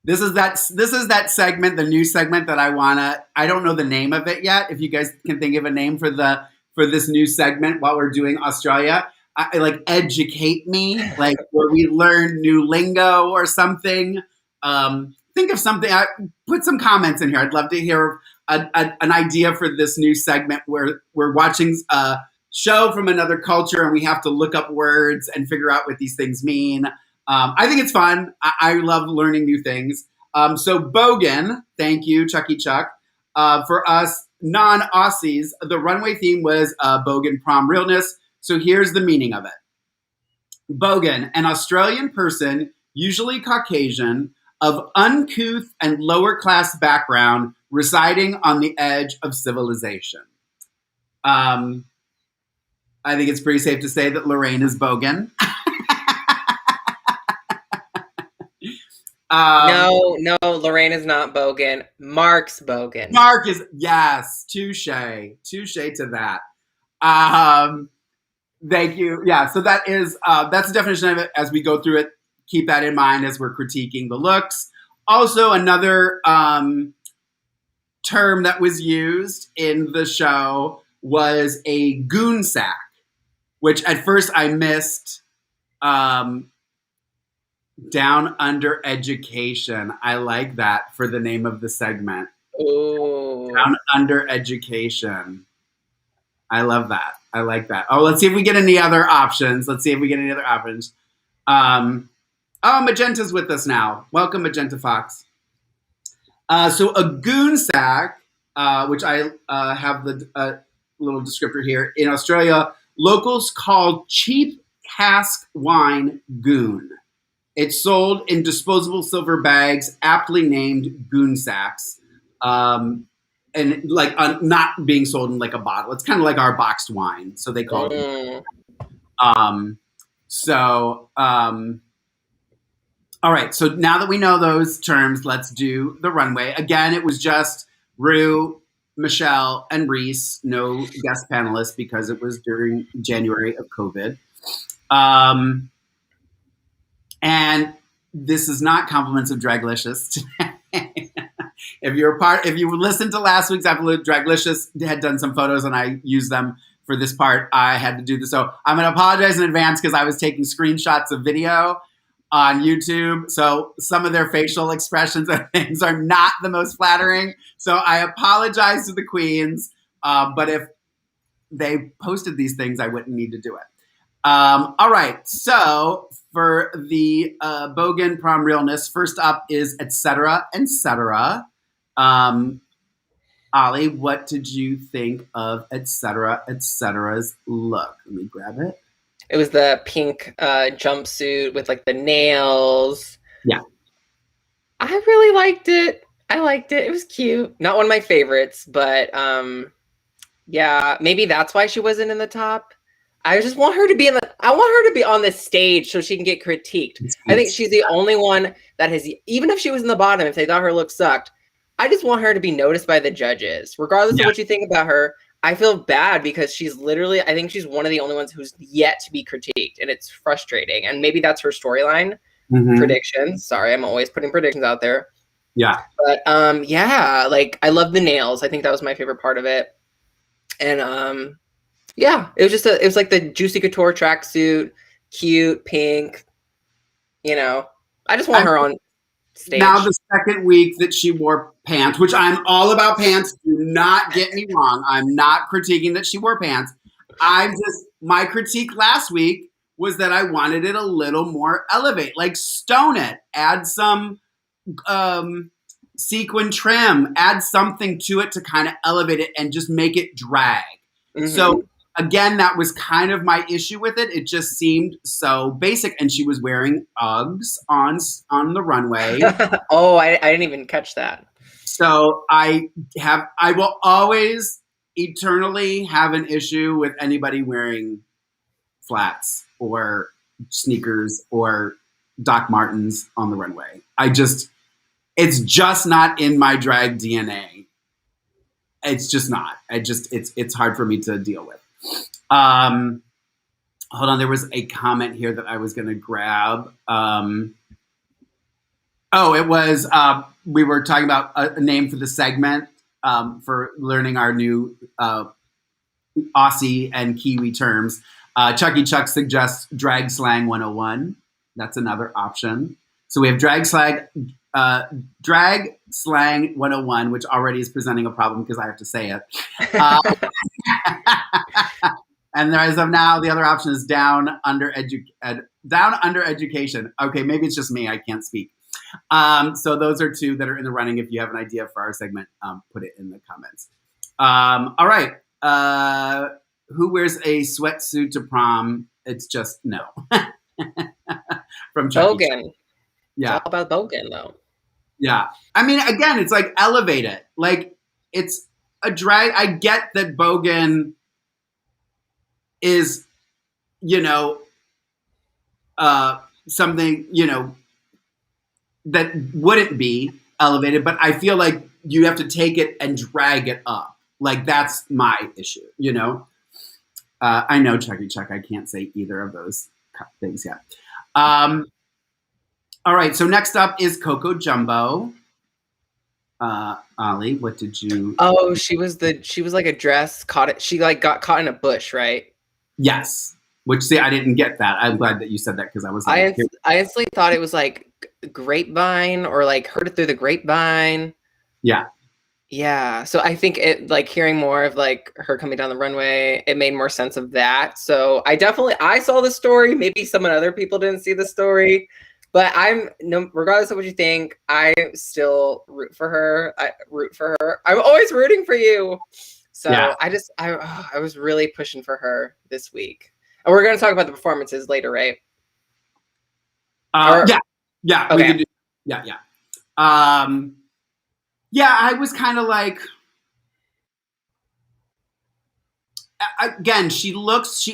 This is that segment, the new segment that I don't know the name of it yet. If you guys can think of a name for this new segment while we're doing Australia, like educate me, like where we learn new lingo or something. Think of something. Put some comments in here. I'd love to hear an idea for this new segment where we're watching a show from another culture and we have to look up words and figure out what these things mean. I think it's fun. I love learning new things. So Bogan, thank you, Chucky Chuck. For us non-Aussies, the runway theme was Bogan Prom Realness. So here's the meaning of it. Bogan, an Australian person, usually Caucasian, of uncouth and lower class background, residing on the edge of civilization. I think it's pretty safe to say that Lorayne is Bogan. No, Lorayne is not Bogan. Mark's Bogan. Mark is, yes, touche to that. Thank you. Yeah, so that's the definition of it. As we go through it, keep that in mind as we're critiquing the looks. Also, another term that was used in the show was a goon sack, which at first I missed. Down Under Education. I like that for the name of the segment. Ooh. Down Under Education. I love that. I like that. Oh, let's see if we get any other options. Magenta's with us now. Welcome, Magenta Fox. So a goon sack, which I have the little descriptor here. In Australia, locals call cheap cask wine goon. It's sold in disposable silver bags, aptly named goon sacks, and like not being sold in like a bottle. It's kind of like our boxed wine, so they call it. All right. So now that we know those terms, let's do the runway. Again, it was just Ru, Michelle, and Reese. No guest panelists because it was during January of COVID. And this is not compliments of Draglicious today. If you listened to last week's episode, Draglicious had done some photos and I used them for this part. I had to do this. So I'm going to apologize in advance because I was taking screenshots of video on YouTube. So some of their facial expressions and things are not the most flattering. So I apologize to the queens. But if they posted these things, I wouldn't need to do it. All right. So for the Bogan Prom Realness, first up is etc. Ollie, what did you think of etcetera's look? Let me grab it. It was the pink jumpsuit with like the nails. Yeah. I really liked it. It was cute. Not one of my favorites, but yeah, maybe that's why she wasn't in the top. I just want her to be on the stage so she can get critiqued. I think she's the only one that has, even if she was in the bottom, if they thought her look sucked, I just want her to be noticed by the judges. Regardless of what you think about her, I feel bad because she's literally, I think she's one of the only ones who's yet to be critiqued, and it's frustrating. And maybe that's her storyline. Predictions. Sorry, I'm always putting predictions out there. Yeah. But yeah, like I love the nails. I think that was my favorite part of it. And yeah, it was like the Juicy Couture tracksuit, cute, pink. You know, I just want her on stage. Now the second week that she wore pants, which I'm all about pants. Do not get me wrong. I'm not critiquing that she wore pants. My critique last week was that I wanted it a little more elevate, like stone it, add some sequin trim, add something to it to kind of elevate it and just make it drag. So again, that was kind of my issue with it. It just seemed so basic. And she was wearing Uggs on the runway. Oh, I didn't even catch that. So I will always eternally have an issue with anybody wearing flats or sneakers or Doc Martens on the runway. It's just not in my drag DNA. It's just not. It's hard for me to deal with. hold on, there was a comment here that I was going to grab. It was, we were talking about a name for the segment for learning our new Aussie and Kiwi terms. Chucky Chuck suggests Drag Slang 101. That's another option. So we have Drag Slang 101, which already is presenting a problem because I have to say it. And as of now, the other option is down under education. Okay, maybe it's just me. I can't speak. So those are two that are in the running. If you have an idea for our segment, put it in the comments. All right. Who wears a sweatsuit to prom? It's just no. From Chucky. Bogan. Yeah. It's all about Bogan, though. Yeah. I mean, again, it's like elevate it. Like, it's a drag. I get that Bogan is, something, that wouldn't be elevated, but I feel like you have to take it and drag it up. Like, that's my issue, I know Chucky Chuck. I can't say either of those things yet. All right. So next up is Coco Jumbo. Ollie, what did you? Oh, she was like a dress she like got caught in a bush, right? Yes. Which, see, I didn't get that. I'm glad that you said that because I was like, I instantly thought it was like grapevine or like heard it through the grapevine. Yeah. Yeah. So I think it, like, hearing more of like her coming down the runway, it made more sense of that. So I saw the story. Maybe some other people didn't see the story, but regardless of what you think, I still root for her. I'm always rooting for you. So yeah. I was really pushing for her this week. And we're going to talk about the performances later, right? Yeah. Okay. We can do. Yeah. Yeah, I was kind of like, again, she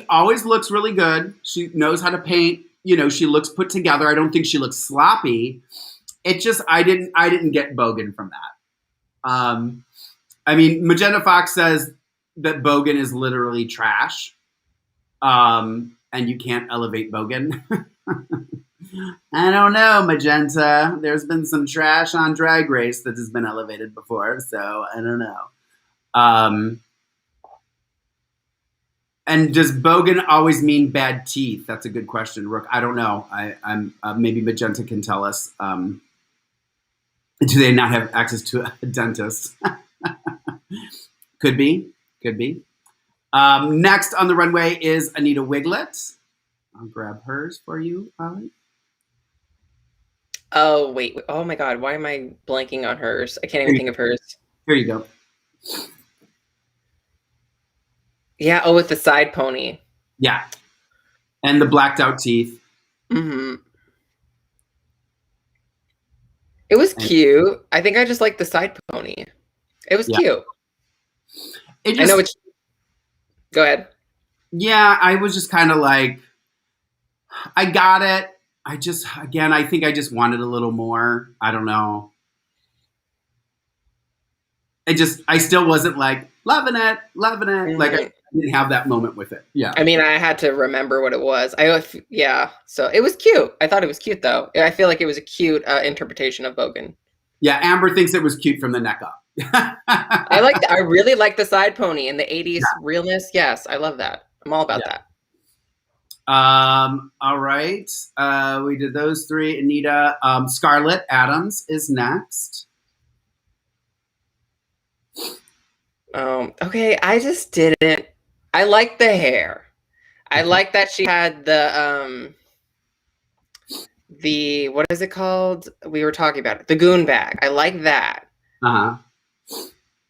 always looks really good. She knows how to paint. She looks put together. I don't think she looks sloppy. It just, I didn't get Bogan from that. I mean, Magenta Fox says that Bogan is literally trash. And you can't elevate Bogan. I don't know, Magenta. There's been some trash on Drag Race that has been elevated before, so I don't know. And does Bogan always mean bad teeth? That's a good question, Rook. I don't know. I'm maybe Magenta can tell us. Do they not have access to a dentist? Could be. Next on the runway is Anita Wiglet. I'll grab hers for you, Ollie. Oh, wait. Oh, my God. Why am I blanking on hers? I can't even think of hers. Here you go. Yeah. Oh, with the side pony. Yeah. And the blacked out teeth. Mm-hmm. It was cute. I think I just liked the side pony. It was cute. I know it's... Go ahead. Yeah, I was just kind of like, I got it. I think I just wanted a little more. I don't know. I still wasn't like loving it. Mm-hmm. Like, I didn't have that moment with it. Yeah. I mean, I had to remember what it was. So it was cute. I thought it was cute, though. I feel like it was a cute interpretation of Bogan. Yeah, Amber thinks it was cute from the neck up. I really like the side pony and the 80s realness. Yes, I love that. I'm all about that. All right. We did those three. Anita, Scarlett Adams is next. Okay. I just didn't. I like the hair. I like that she had the what is it called? We were talking about it. The goon bag. I like that. Uh-huh.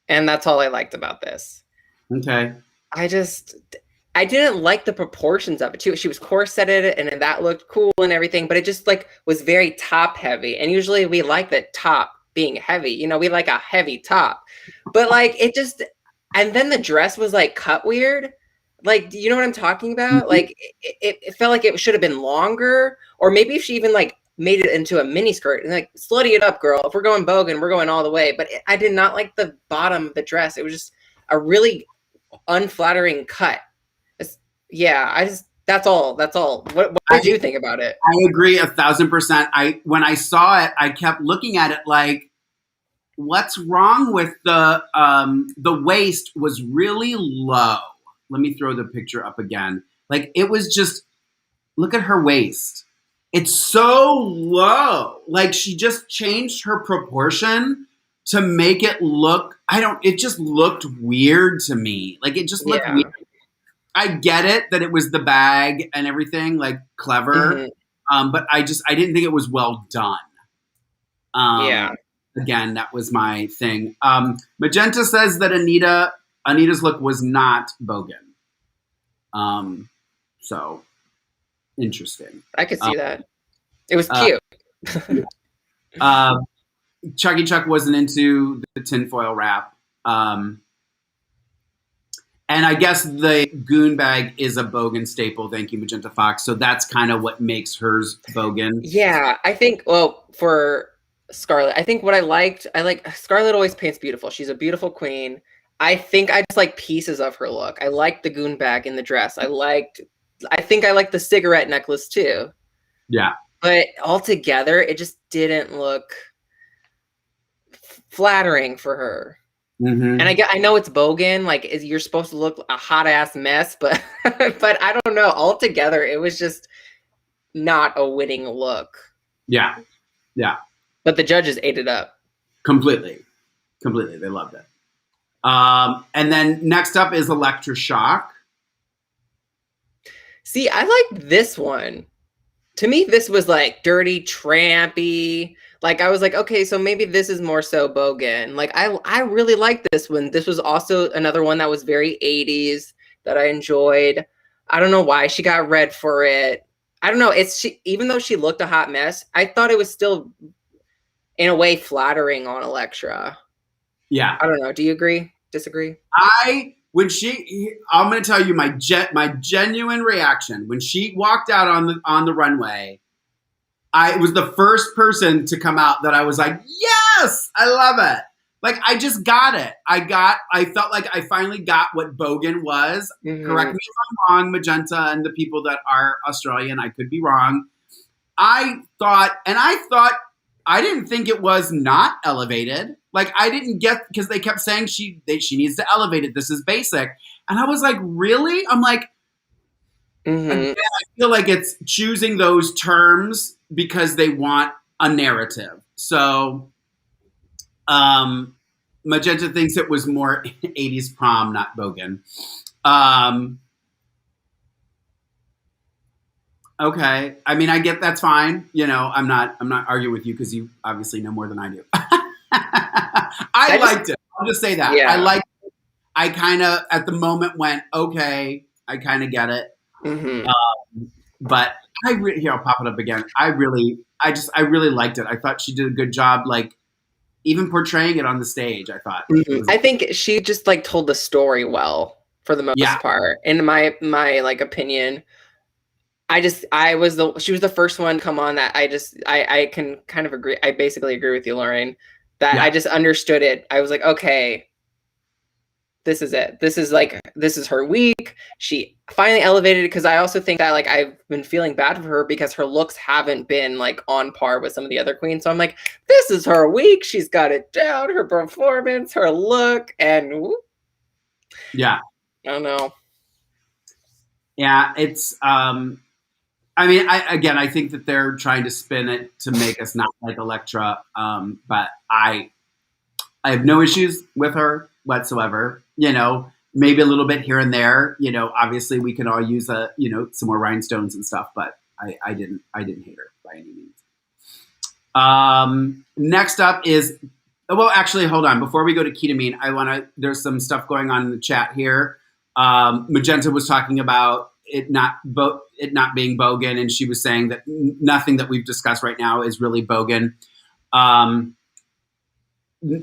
And that's all I liked about this. Okay. I didn't like the proportions of it too. She was corseted and that looked cool and everything, but it just like was very top heavy. And usually we like the top being heavy. We like a heavy top. But like it just, and then the dress was like cut weird. Like, do you know what I'm talking about? Mm-hmm. Like it felt like it should have been longer, or maybe if she even like made it into a mini skirt and like slutty it up, girl. If we're going Bogan, we're going all the way. But I did not like the bottom of the dress. It was just a really unflattering cut. That's all. What did you think about it? I agree 1,000%. When I saw it, I kept looking at it like, what's wrong with the waist was really low. Let me throw the picture up again. Like, it was just, look at her waist. It's so low. Like, she just changed her proportion to make it look, it just looked weird to me. Like, it just looked weird. I get it that it was the bag and everything, like, clever. But I didn't think it was well done. Again, that was my thing. Magenta says that Anita's look was not Bogan. So interesting. I could see that. It was cute. Chucky Chuck wasn't into the tinfoil wrap. And I guess the goon bag is a Bogan staple. Thank you, Magenta Fox. So that's kind of what makes hers Bogan. Yeah, I think, well, for Scarlett, I think what I like Scarlett always paints beautiful. She's a beautiful queen. I think I just like pieces of her look. I liked the goon bag in the dress. I think I liked the cigarette necklace too. Yeah. But altogether, it just didn't look flattering for her. And I know it's Bogan, like you're supposed to look a hot ass mess, but but I don't know. Altogether, it was just not a winning look. Yeah. But the judges ate it up. Completely. They loved it. And then next up is Electroshock. See, I like this one. To me, this was like dirty, trampy. Like, I was like, okay, so maybe this is more so Bogan. Like, I really liked this one. This was also another one that was very 80s that I enjoyed. I don't know why she got red for it. I don't know. Even though she looked a hot mess, I thought it was still, in a way, flattering on Elektra. Yeah. I don't know. Do you agree? Disagree? I'm going to tell you my genuine reaction. When she walked out on the runway, I was the first person to come out that I was like, yes, I love it. Like, I just got it. I felt like I finally got what Bogan was. Correct me if I'm wrong, Magenta, and the people that are Australian, I could be wrong. I didn't think it was not elevated. Like, I didn't get, because they kept saying she needs to elevate it. This is basic. And I was like, really? I'm like, again, I feel like it's choosing those terms because they want a narrative. So Magenta thinks it was more 80s prom, not Bogan. Okay. I mean, I get that's fine. You know, I'm not arguing with you because you obviously know more than I do. I liked it. I'll just say that. Yeah. I liked it. I kind of, at the moment, went, okay, I kind of get it. But here, I'll pop it up again. I really liked it. I thought she did a good job, like, even portraying it on the stage, I thought. I think she just, like, told the story well, for the most part. In my like, opinion. She was the first one to come on that I can kind of agree. I basically agree with you, Lorayne, that I just understood it. I was like, okay, this is it. This is her week. She finally elevated it, because I also think that, like, I've been feeling bad for her because her looks haven't been, like, on par with some of the other queens. So I'm like, this is her week. She's got it down, her performance, her look, and yeah. I don't know. Yeah, it's I mean, I think that they're trying to spin it to make us not like Elektra, but I have no issues with her whatsoever. You know, maybe a little bit here and there. You know, obviously we can all use some more rhinestones and stuff, but I didn't hate her by any means. Next up is, well, actually, hold on. Before we go to Ketamine, there's some stuff going on in the chat here. Magenta was talking about it not being Bogan, and she was saying that nothing that we've discussed right now is really Bogan.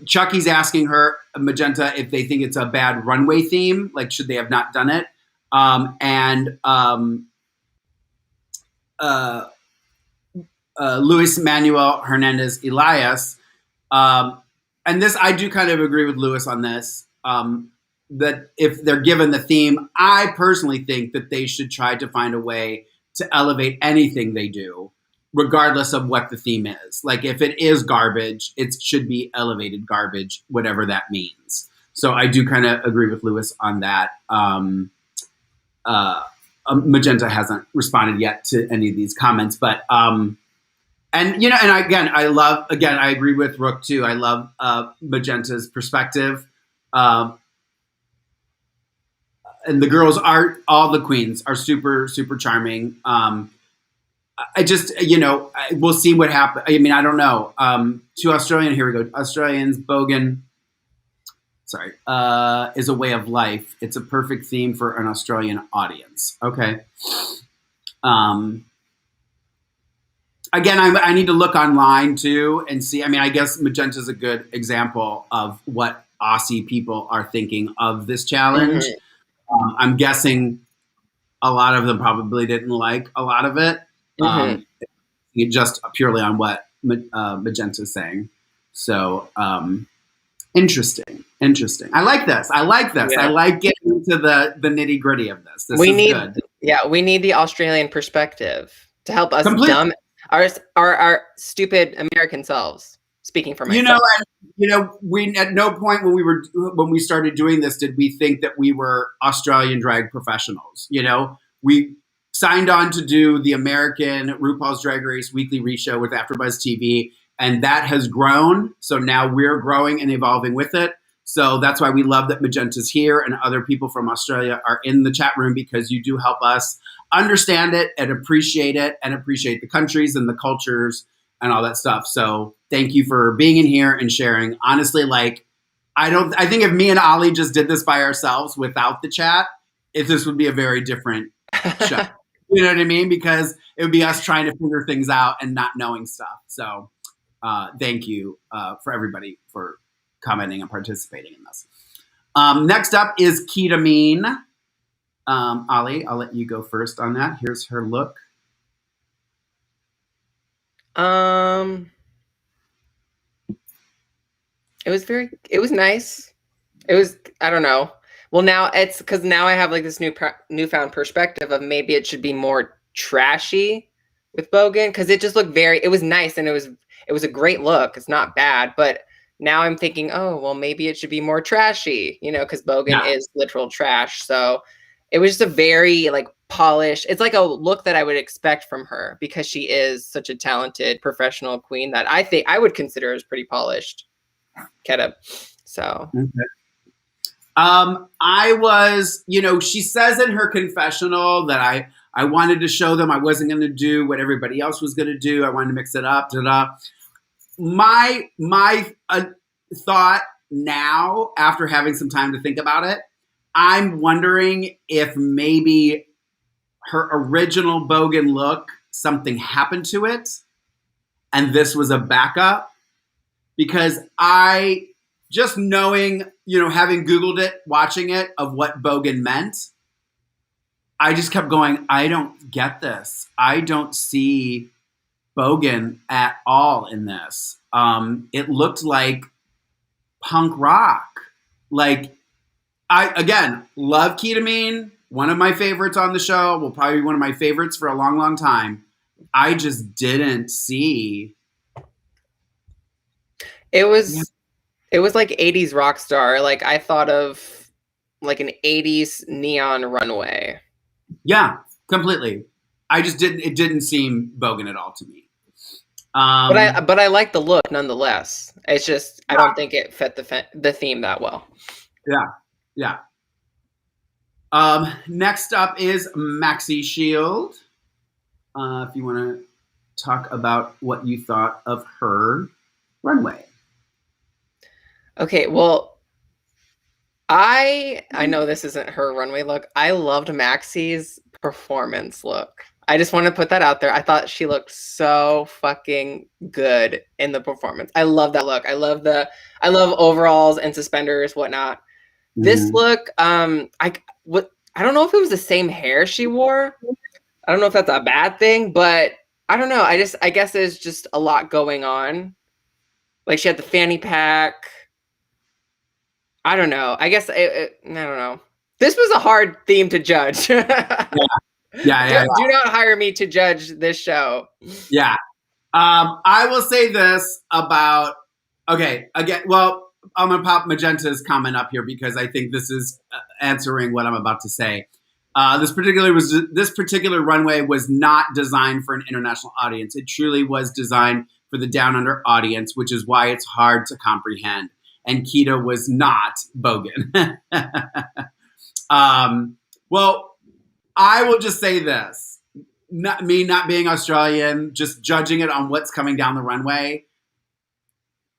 Chucky's asking her, Magenta, if they think it's a bad runway theme, like should they have not done it? Luis Manuel Hernandez Elias, and this I do kind of agree with Luis on this. that if they're given the theme, I personally think that they should try to find a way to elevate anything they do, regardless of what the theme is. Like if it is garbage, it should be elevated garbage, whatever that means. So I do kind of agree with Lewis on that. Magenta hasn't responded yet to any of these comments, but and you know, and I agree with Rook too. I love Magenta's perspective. And the girls are, all the queens are super, super charming. I just, we'll see what happens. I mean, I don't know. To Australian, here we go. Australians, Bogan, is a way of life. It's a perfect theme for an Australian audience. Okay. Again, I need to look online too and see. I mean, I guess Magenta's a good example of what Aussie people are thinking of this challenge. Mm-hmm. I'm guessing a lot of them probably didn't like a lot of it. Just purely on what Magenta's saying. So interesting. I like this. Yeah. I like getting into the nitty gritty of this. This is good. Yeah, we need the Australian perspective to help us dumb our stupid American selves. Speaking for myself, we at no point when we started doing this did we think that we were Australian drag professionals. We signed on to do the American RuPaul's Drag Race weekly reshow with AfterBuzz TV, and that has grown. So now we're growing and evolving with it. So that's why we love that Magenta's here and other people from Australia are in the chat room, because you do help us understand it and appreciate the countries and the cultures and all that stuff. So thank you for being in here and sharing. Honestly, I think if me and Ollie just did this by ourselves without the chat, this would be a very different show. You know what I mean? Because it would be us trying to figure things out and not knowing stuff. So thank you for everybody for commenting and participating in this. Next up is Ketamine. Ollie, I'll let you go first on that. Here's her look. It was nice. I don't know. Well, now it's because now I have like this newfound perspective of maybe it should be more trashy with Bogan, because it just looked it was nice and it was a great look. It's not bad, but now I'm thinking, oh, well, maybe it should be more trashy, because Bogan is literal trash. So it was just a very polished. It's like a look that I would expect from her, because she is such a talented professional queen that I think I would consider as pretty polished. So. Okay. I was, she says in her confessional that I wanted to show them I wasn't going to do what everybody else was going to do. I wanted to mix it up. My thought now, after having some time to think about it, I'm wondering if maybe her original Bogan look, something happened to it, and this was a backup. Because I, just knowing, having Googled it, watching it, of what Bogan meant, I just kept going, I don't get this. I don't see Bogan at all in this. It looked like punk rock. I, again, love Ketamine. One of my favorites on the show. Will probably be one of my favorites for a long, long time. I just didn't see. It was like 80s rock star. I thought of an 80s neon runway. Yeah, completely. It didn't seem Bogan at all to me. But I like the look nonetheless. It's just, I don't think it fit the theme that well. Yeah. Next up is Maxi Shield. If you want to talk about what you thought of her runway. Okay, well, I know this isn't her runway look. I loved Maxi's performance look. I just want to put that out there. I thought she looked so fucking good in the performance. I love that look. I love overalls and suspenders, whatnot. Mm-hmm. This look, I don't know if it was the same hair she wore. I don't know if that's a bad thing, but I don't know. I guess there's just a lot going on. She had the fanny pack. I don't know. I guess I don't know. This was a hard theme to judge. Yeah. Do not hire me to judge this show. Yeah. I will say this about, okay, again, well, I'm going to pop Magenta's comment up here because I think this is answering what I'm about to say. This particular runway was not designed for an international audience. It truly was designed for the down under audience, which is why it's hard to comprehend. And Keita was not Bogan. Well, I will just say this. Not being Australian, just judging it on what's coming down the runway.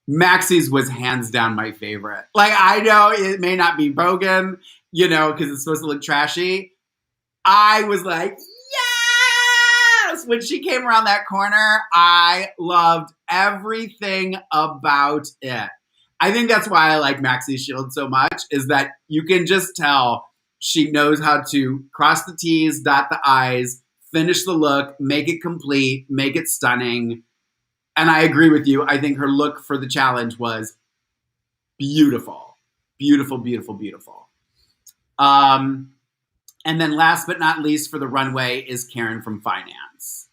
Maxi's was hands down my favorite. Like, I know it may not be Bogan, because it's supposed to look trashy. I was like, yes! When she came around that corner, I loved everything about it. I think that's why I like Maxi Shield so much, is that you can just tell she knows how to cross the T's, dot the I's, finish the look, make it complete, make it stunning. And I agree with you. I think her look for the challenge was beautiful. Beautiful, beautiful, beautiful. And then last but not least for the runway is Karen from Finance.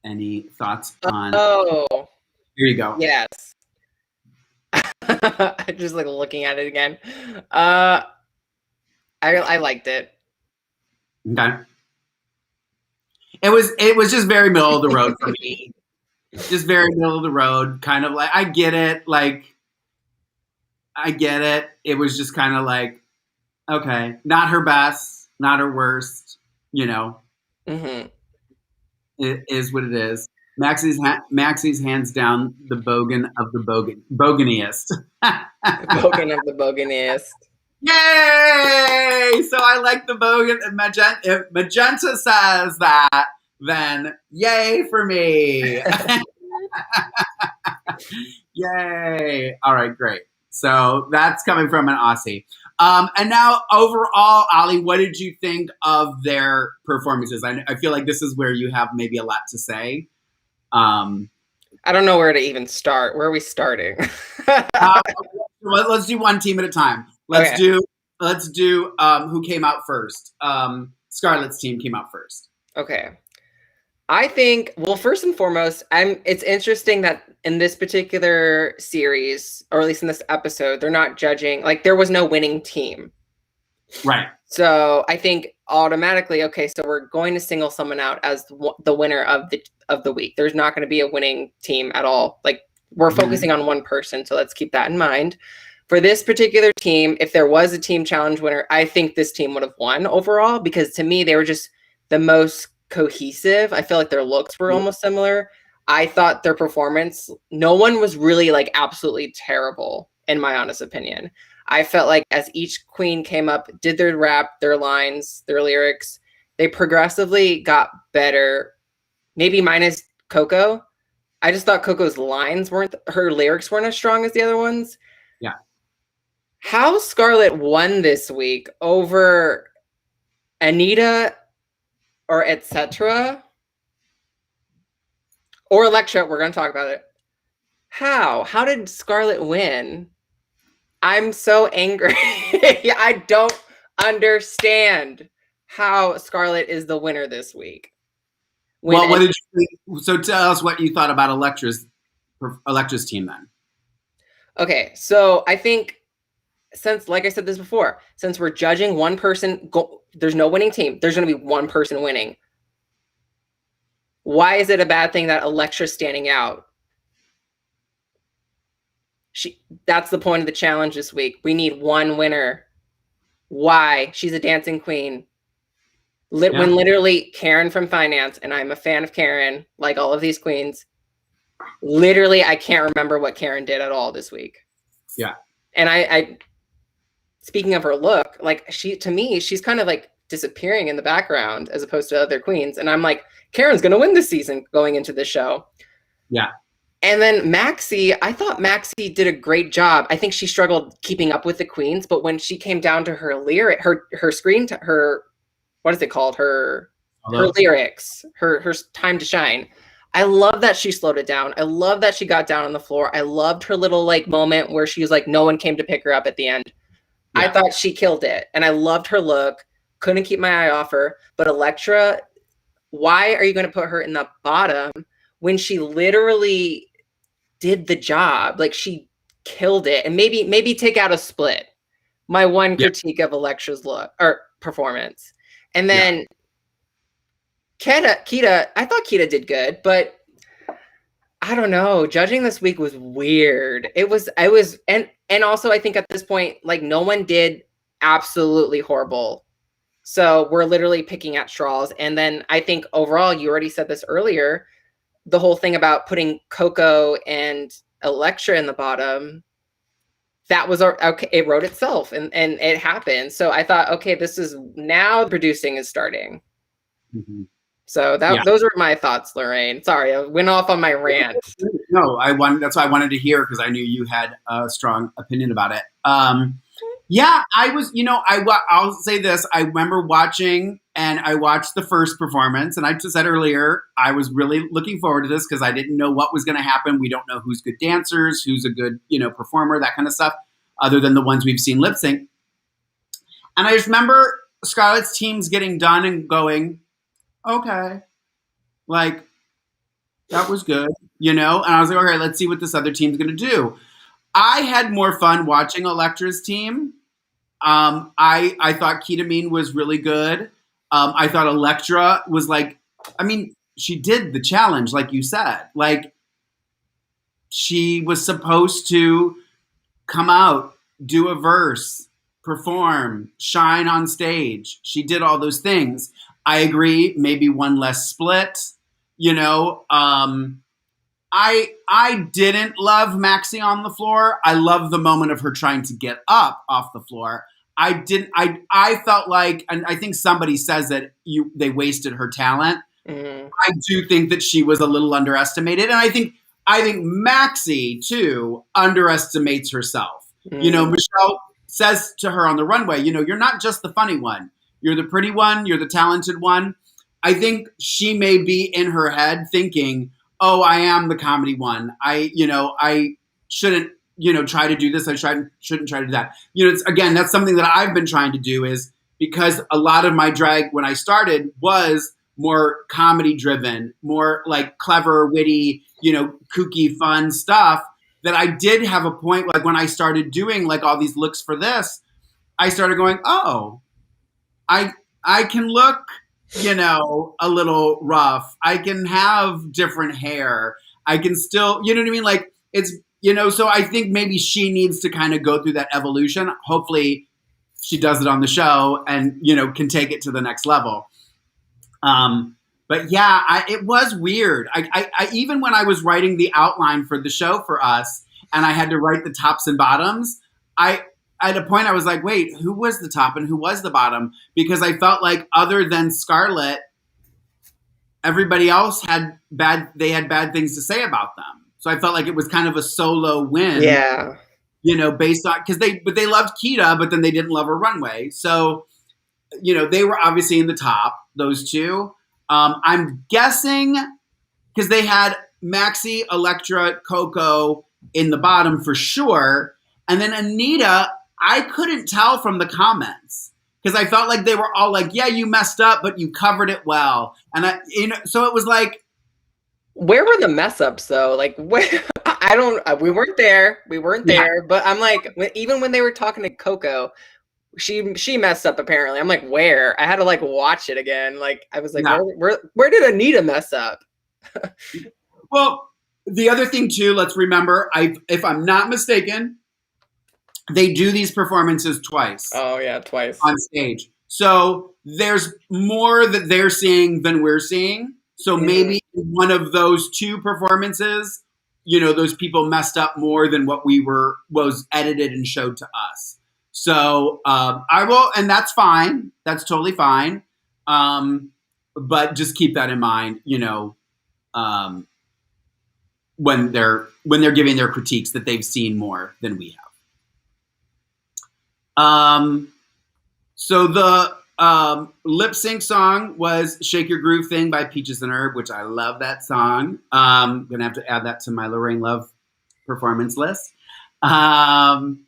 Any thoughts on... Oh. Here you go. Yes. Just like looking at it again. I liked it. Okay. It was just very middle of the road for me. Just very middle of the road, kind of like, I get it. It was just kind of like, okay, not her best, not her worst, Mm-hmm. It is what it is. Maxi's hands down the Bogan of the Boganiest. Bogan of the Boganiest. Yay! So I like the Bogan. If Magenta says that, then yay for me. Yay. All right, great. So that's coming from an Aussie. And now overall, Ollie, what did you think of their performances? I feel like this is where you have maybe a lot to say. I don't know where to even start. Where are we starting? Let's do one team at a time. Let's do who came out first. Scarlett's team came out first. Okay. I think, well, first and foremost, it's interesting that in this particular series, or at least in this episode, they're not judging, like there was no winning team. Right. So I think automatically, okay, so we're going to single someone out as the winner of the week. There's not going to be a winning team at all. Like we're focusing on one person. So let's keep that in mind. For this particular team, if there was a team challenge winner, I think this team would have won overall, because to me, they were just the most cohesive. I feel like their looks were almost similar. I thought their performance, no one was really like absolutely terrible, in my honest opinion. I felt like as each queen came up, did their rap, their lines, their lyrics, they progressively got better. Maybe minus Coco. I just thought Coco's her lyrics weren't as strong as the other ones. Yeah. How Scarlett won this week over Anita or etc. or Electra, we're going to talk about it. How did Scarlett win? I'm so angry. I don't understand how Scarlett is the winner this week. Well, what did you think? So tell us what you thought about Electra's team then. Okay, so I think since, like I said this before, since we're judging one person, there's no winning team. There's going to be one person winning. Why is it a bad thing that Electra's standing out? That's the point of the challenge this week. We need one winner. Why? She's a dancing queen. When literally Karen from Finance, and I'm a fan of Karen, like all of these queens, literally I can't remember what Karen did at all this week. Yeah. And I speaking of her look, like to me, she's kind of like disappearing in the background as opposed to other queens. And I'm like, Karen's going to win this season going into this show. Yeah. And then Maxi, I thought Maxi did a great job. I think she struggled keeping up with the queens, but when she came down to her lyric, her what is it called? Her lyrics, her time to shine. I love that she slowed it down. I love that she got down on the floor. I loved her little like moment where she was like, no one came to pick her up at the end. Yeah. I thought she killed it. And I loved her look. Couldn't keep my eye off her. But Elektra, why are you going to put her in the bottom when she literally did the job? Like, she killed it. And maybe take out a split. My one critique of Elektra's look or performance. And then Kita, I thought Kita did good, but I don't know. Judging this week was weird. And also I think at this point, like, no one did absolutely horrible. So we're literally picking at straws. And then I think overall, you already said this earlier, the whole thing about putting Coco and Elektra in the bottom, that was okay. It wrote itself and it happened. So I thought, okay, this is now producing is starting. Mm-hmm. So those were my thoughts, Lorayne. Sorry, I went off on my rant. No, that's why I wanted to hear, because I knew you had a strong opinion about it. I was, I'll say this. I remember watching, and I watched the first performance, and I just said earlier, I was really looking forward to this because I didn't know what was going to happen. We don't know who's good dancers, who's a good, performer, that kind of stuff, other than the ones we've seen lip sync. And I just remember Scarlett's teams getting done and going, okay, like, that was good, and I was like, okay, let's see what this other team's going to do. I had more fun watching Elektra's team. I thought Ketamine was really good. I thought Elektra was like, she did the challenge, like you said. Like, she was supposed to come out, do a verse, perform, shine on stage. She did all those things. I agree, maybe one less split, I didn't love Maxi on the floor. I love the moment of her trying to get up off the floor. I felt like, and I think somebody says that they wasted her talent. Mm-hmm. I do think that she was a little underestimated. And I think Maxi too underestimates herself. Mm-hmm. Michelle says to her on the runway, you're not just the funny one. You're the pretty one. You're the talented one. I think she may be in her head thinking, oh, I am the comedy one. I shouldn't, try to do this. I shouldn't try to do that. Again, that's something that I've been trying to do, is because a lot of my drag when I started was more comedy driven, more like clever, witty, kooky, fun stuff, that I did have a point, like when I started doing like all these looks for this, I started going, oh, I can look, a little rough. I can have different hair. I can still, you know what I mean? Like, it's, so I think maybe she needs to kind of go through that evolution. Hopefully she does it on the show and, can take it to the next level. But yeah, it was weird. I even when I was writing the outline for the show for us and I had to write the tops and bottoms, at a point I was like, wait, who was the top and who was the bottom? Because I felt like other than Scarlett, everybody else had bad things to say about them. So I felt like it was kind of a solo win. Yeah. Based on, because they loved Kita, but then they didn't love her runway. So, they were obviously in the top, those two. I'm guessing because they had Maxi, Elektra, Coco in the bottom for sure. And then Anita, I couldn't tell from the comments because I felt like they were all like, yeah, you messed up, but you covered it well. And so it was like, where were the mess ups though? Like, where, we weren't there. But I'm like, even when they were talking to Coco, she messed up apparently. I'm like, where? I had to like watch it again. Like, I was like, where did Anita mess up? Well, the other thing too, let's remember, if I'm not mistaken, they do these performances twice. Oh yeah, twice on stage. So there's more that they're seeing than we're seeing. So maybe one of those two performances, those people messed up more than what was edited and showed to us. So I will, and that's fine. That's totally fine. But just keep that in mind, when they're giving their critiques that they've seen more than we have. So Lip sync song was Shake Your Groove Thing by Peaches and Herb, which I love that song. Gonna have to add that to my Lorayne Love performance list. And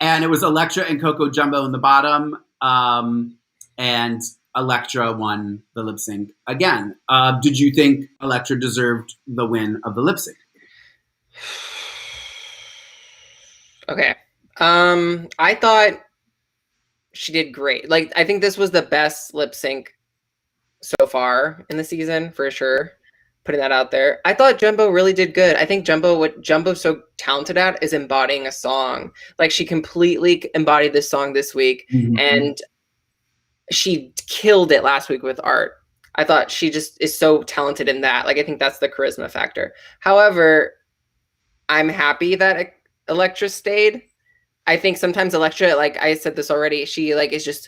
it was Elektra and Coco Jumbo in the bottom. And Elektra won the lip sync again. Did you think Elektra deserved the win of the lip sync? Okay. I thought she did great. Like, I think this was the best lip sync so far in the season, for sure. Putting that out there. I thought Jumbo really did good. I think what Jumbo's so talented at is embodying a song. Like, she completely embodied this song this week, and she killed it last week with art. I thought she just is so talented in that. Like, I think that's the charisma factor. However, I'm happy that Elektra stayed. I think sometimes Elektra, like I said this already, she like is just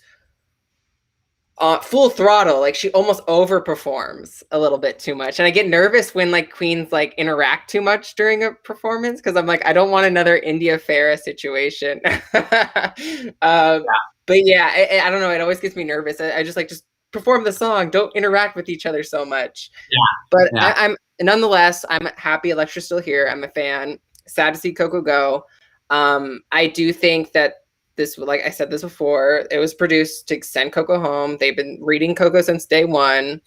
full throttle. Like, she almost overperforms a little bit too much. And I get nervous when like queens like interact too much during a performance, because I'm like, I don't want another India Farah situation. But yeah, I don't know. It always gets me nervous. I just perform the song. Don't interact with each other so much. Yeah. But yeah. I'm nonetheless, I'm happy Elektra's still here. I'm a fan. Sad to see Coco go. I do think that this, like I said this before, it was produced to send Coco home. They've been reading Coco since day one.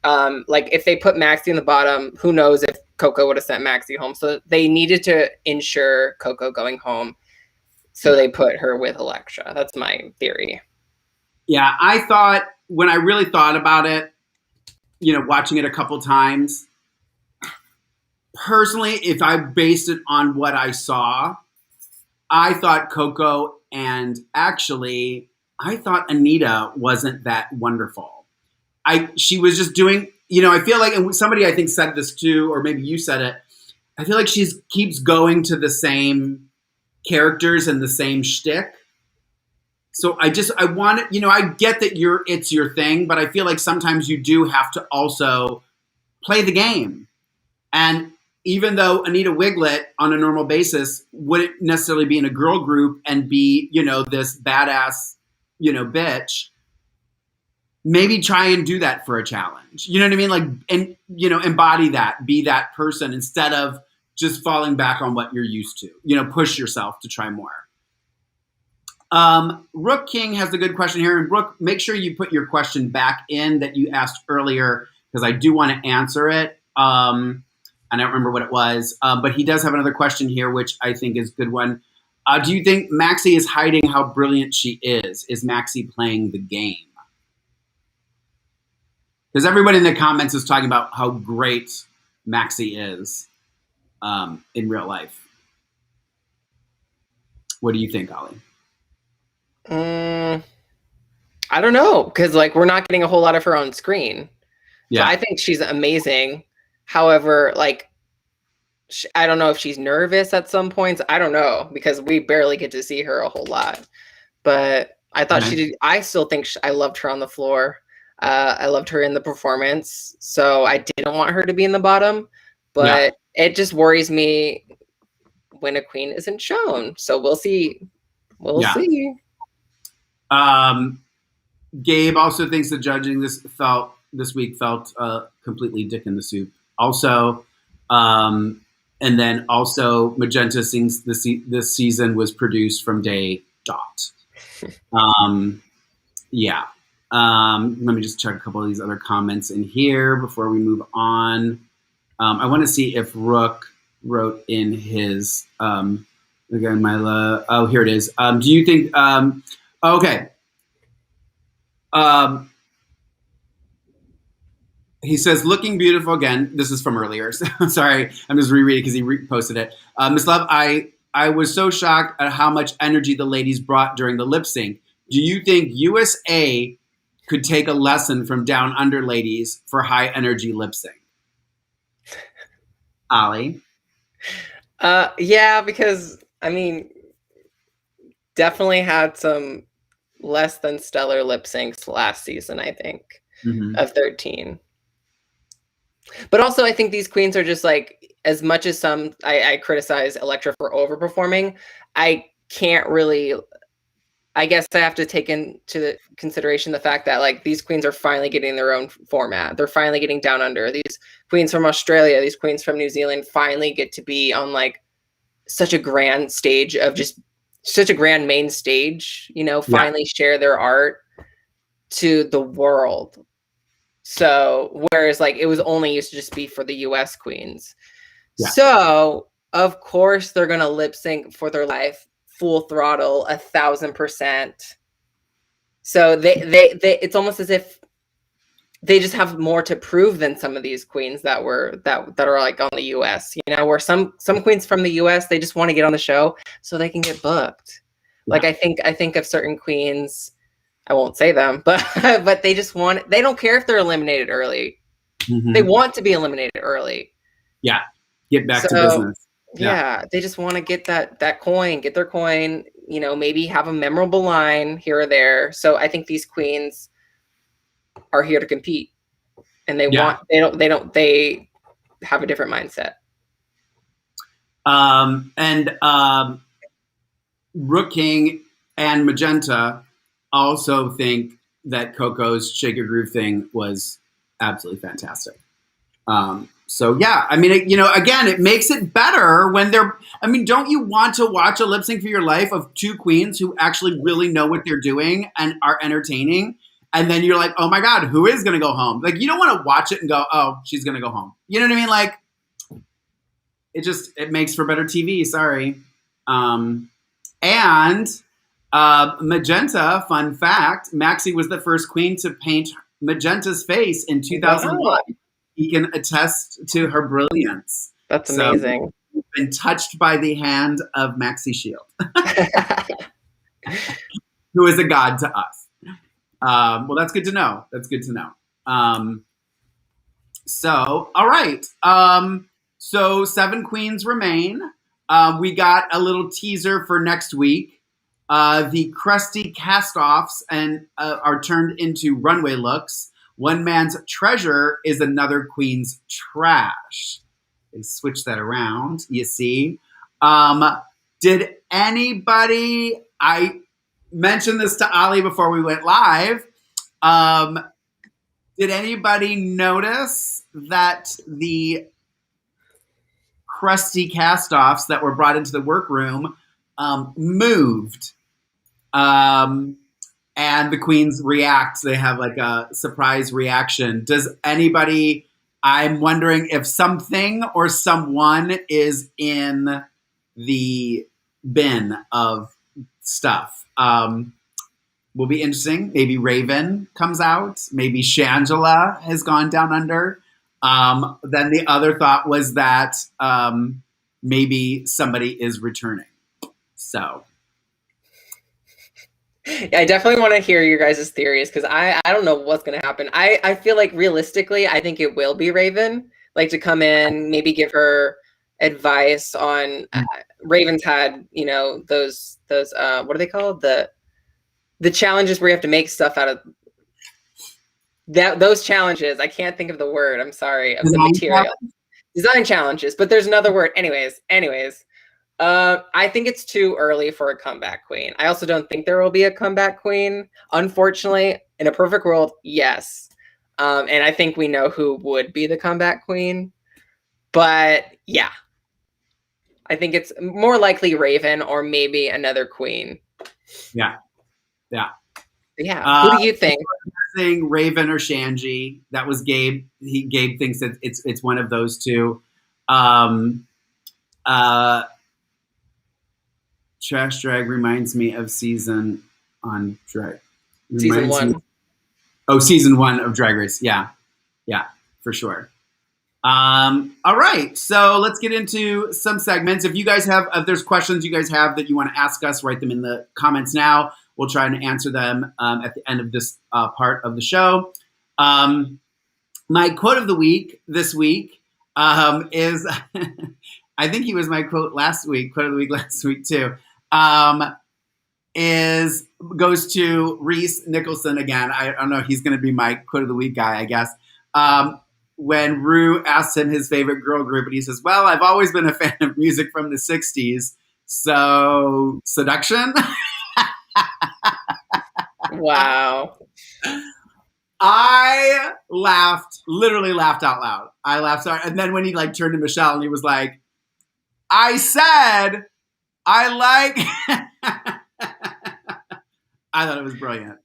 Like, if they put Maxi in the bottom, who knows if Coco would have sent Maxi home. So they needed to ensure Coco going home. So they put her with Elektra. That's my theory. Yeah, I thought, when I really thought about it, watching it a couple times, personally, if I based it on what I saw, I thought Coco, and actually, I thought Anita wasn't that wonderful. She was just doing, I feel like, and somebody I think said this too, or maybe you said it, I feel like she keeps going to the same characters and the same shtick. So I want it, I get that it's your thing, but I feel like sometimes you do have to also play the game. And even though Anita Wiglet on a normal basis wouldn't necessarily be in a girl group and be, this badass, bitch, maybe try and do that for a challenge. You know what I mean? Like, and, embody that, be that person instead of just falling back on what you're used to, push yourself to try more. Rook King has a good question here. And Rook, make sure you put your question back in that you asked earlier, because I do want to answer it. I don't remember what it was, but he does have another question here, which I think is a good one. Do you think Maxi is hiding how brilliant she is? Is Maxi playing the game? Because everybody in the comments is talking about how great Maxi is in real life. What do you think, Ollie? I don't know, because like we're not getting a whole lot of her on screen. Yeah, so I think she's amazing. However, like, I don't know if she's nervous at some points. I don't know, because we barely get to see her a whole lot. But I thought she did. I still think I loved her on the floor. I loved her in the performance. So I didn't want her to be in the bottom. But it just worries me when a queen isn't shown. So we'll see. We'll see. Gabe also thinks the judging this week felt completely dick in the soup. Also, and then also Magenta thinks this season was produced from day dot. Let me just check a couple of these other comments in here before we move on. I want to see if Rook wrote in his again, Myla. Oh, here it is. Do you think? Okay. He says, looking beautiful again. This is from earlier. Sorry, I'm just rereading because he reposted it. Miss Love, I was so shocked at how much energy the ladies brought during the lip sync. Do you think USA could take a lesson from Down Under ladies for high energy lip sync? Ollie? Yeah, because I mean, definitely had some less than stellar lip syncs last season, I think, of 13. But also, I think these queens are just like, as much as I criticize Elektra for overperforming, I can't really I guess I have to take into consideration the fact that like these queens are finally getting their own format. They're finally getting down under. These queens from Australia, these queens from New Zealand finally get to be on like such a grand stage of just such a grand main stage, you know, finally share their art to the world. So whereas like it was only used to just be for the US queens. Yeah. So of course they're gonna lip sync for their life, full throttle, 1,000%. So they it's almost as if they just have more to prove than some of these queens that are like on the US, you know, where some queens from the US, they just want to get on the show so they can get booked. Yeah. Like I think of certain queens, I won't say them, but they just they don't care if they're eliminated early. Mm-hmm. They want to be eliminated early. Yeah. Get back to business. Yeah. They just want to get that coin, get their coin, you know, maybe have a memorable line here or there. So I think these queens are here to compete, and they have a different mindset. Brooke King and Magenta also think that Coco's Shake Your Groove thing was absolutely fantastic. So yeah, I mean, you know, again, it makes it better when don't you want to watch a lip sync for your life of two queens who actually really know what they're doing and are entertaining? And then you're like, oh my God, who is going to go home? Like, you don't want to watch it and go, oh, she's going to go home. You know what I mean? Like, it makes for better TV. Sorry. Magenta, fun fact, Maxi was the first queen to paint Magenta's face in 2001. Wow. He can attest to her brilliance. That's amazing. So, been touched by the hand of Maxi Shield, who is a god to us. Well, that's good to know. That's good to know. So, all right. So 7 queens remain. We got a little teaser for next week. The crusty cast-offs are turned into runway looks. One man's treasure is another queen's trash. They switch that around, you see. Did anybody... I mentioned this to Ollie before we went live. Did anybody notice that the crusty cast-offs that were brought into the workroom moved? And the queens react. They have like a surprise reaction. Does anybody... I'm wondering if something or someone is in the bin of stuff. Will be interesting. Maybe Raven comes out. Maybe Shangela has gone down under. Then the other thought was that maybe somebody is returning. So. Yeah, I definitely want to hear your guys' theories because I don't know what's going to happen. I feel like realistically, I think it will be Raven, like to come in, maybe give her advice on Raven's had, you know, those what are they called? The challenges where you have to make stuff out of those challenges. I can't think of the word. I'm sorry. Of the material. Design challenges, but there's another word. Anyways. I think it's too early for a comeback queen. I also don't think there will be a comeback queen. Unfortunately, in a perfect world, yes. And I think we know who would be the comeback queen. But yeah, I think it's more likely Raven or maybe another queen. Yeah. Who do you think? Raven or Shanji. That was Gabe. Gabe thinks that it's one of those two. Trash Drag reminds me of season 1. Season 1 of Drag Race. Yeah, for sure. All right, so let's get into some segments. If there's questions you guys have that you want to ask us, write them in the comments now. We'll try and answer them at the end of this part of the show. My quote of the week this week is, I think he was my quote of the week last week too, goes to Reese Nicholson again. I don't know, he's going to be my quote of the week guy, I guess. When Ru asked him his favorite girl group, and he says, well, I've always been a fan of music from the 60s, so Seduction? Wow. I literally laughed out loud. I laughed sorry. And then when he like turned to Michelle and he was like, I said, I like. I thought it was brilliant.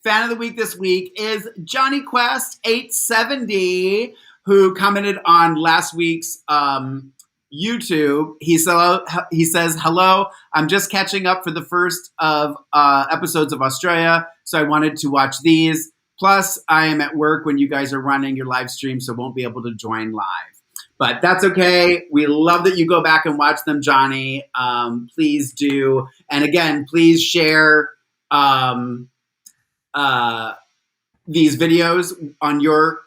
Fan of the week this week is Johnny Quest 870, who commented on last week's YouTube. He says, hello, I'm just catching up for the first of episodes of Australia, so I wanted to watch these. Plus, I am at work when you guys are running your live stream, so won't be able to join live. But that's okay. We love that you go back and watch them, Johnny. Please do. And again, please share these videos on your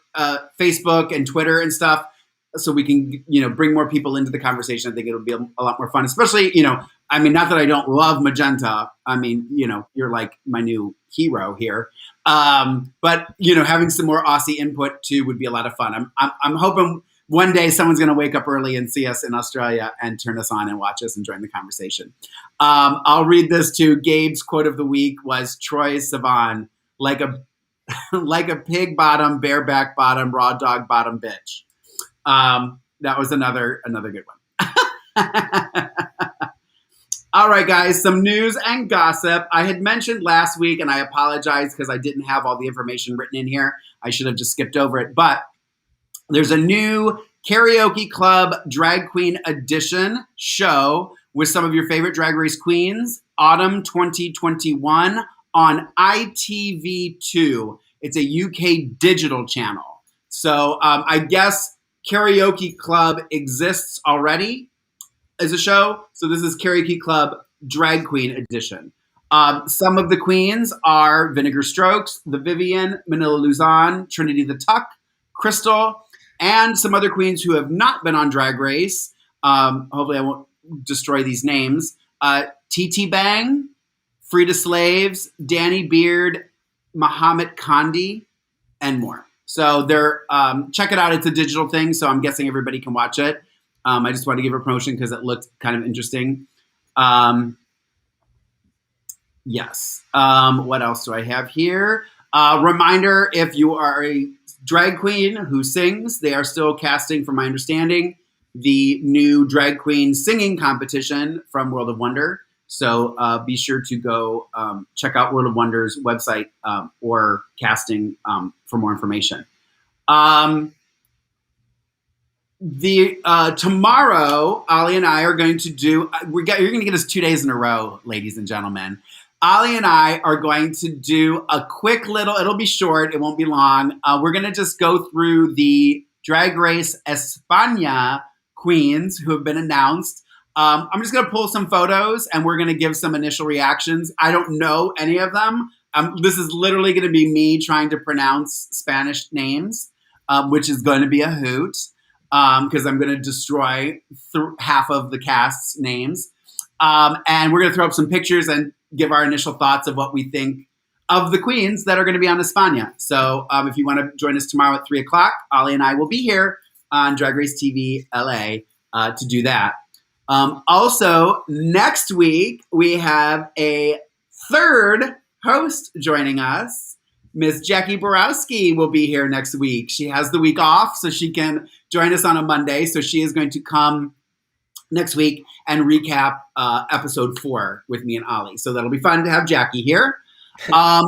Facebook and Twitter and stuff, so we can, bring more people into the conversation. I think it'll be a lot more fun, especially, not that I don't love Magenta. You're like my new hero here. But having some more Aussie input too would be a lot of fun. I'm hoping one day someone's going to wake up early and see us in Australia and turn us on and watch us and join the conversation. I'll read this too. Gabe's quote of the week was Troye Sivan, like a pig bottom, bareback bottom, raw dog bottom bitch. That was another good one. All right, guys, some news and gossip. I had mentioned last week, and I apologize because I didn't have all the information written in here. I should have just skipped over it. But there's a new karaoke club drag queen edition show with some of your favorite Drag Race queens, autumn 2021 on ITV2. It's a UK digital channel. So I guess Karaoke Club exists already as a show. So this is Karaoke Club Drag Queen Edition. Some of the queens are Vinegar Strokes, The Vivian, Manila Luzon, Trinity the Tuck, Crystal, and some other queens who have not been on Drag Race. Hopefully I won't destroy these names. TT Bang, Frida Slaves, Danny Beard, Muhammad Kandi, and more. So they're check it out. It's a digital thing, so I'm guessing everybody can watch it. I just wanted to give a promotion because it looked kind of interesting. Yes. What else do I have here? Reminder, if you are a drag queen who sings, they are still casting, from my understanding, the new drag queen singing competition from World of Wonder. So be sure to go check out World of Wonder's website or casting for more information. Tomorrow, Ollie and I are going to do. You're going to get us 2 days in a row, ladies and gentlemen. Ollie and I are going to do a quick little. It'll be short. It won't be long. We're going to just go through the Drag Race España queens who have been announced. I'm just going to pull some photos and we're going to give some initial reactions. I don't know any of them. This is literally going to be me trying to pronounce Spanish names, which is going to be a hoot because I'm going to destroy half of the cast's names. And we're going to throw up some pictures and give our initial thoughts of what we think of the queens that are going to be on España. So if you want to join us tomorrow at 3 o'clock, Ollie and I will be here on Drag Race TV LA to do that. Also, next week, we have a third host joining us. Miss Jacque Borosski will be here next week. She has the week off, so she can join us on a Monday. So she is going to come next week and recap episode 4 with me and Ollie. So that'll be fun to have Jacque here. I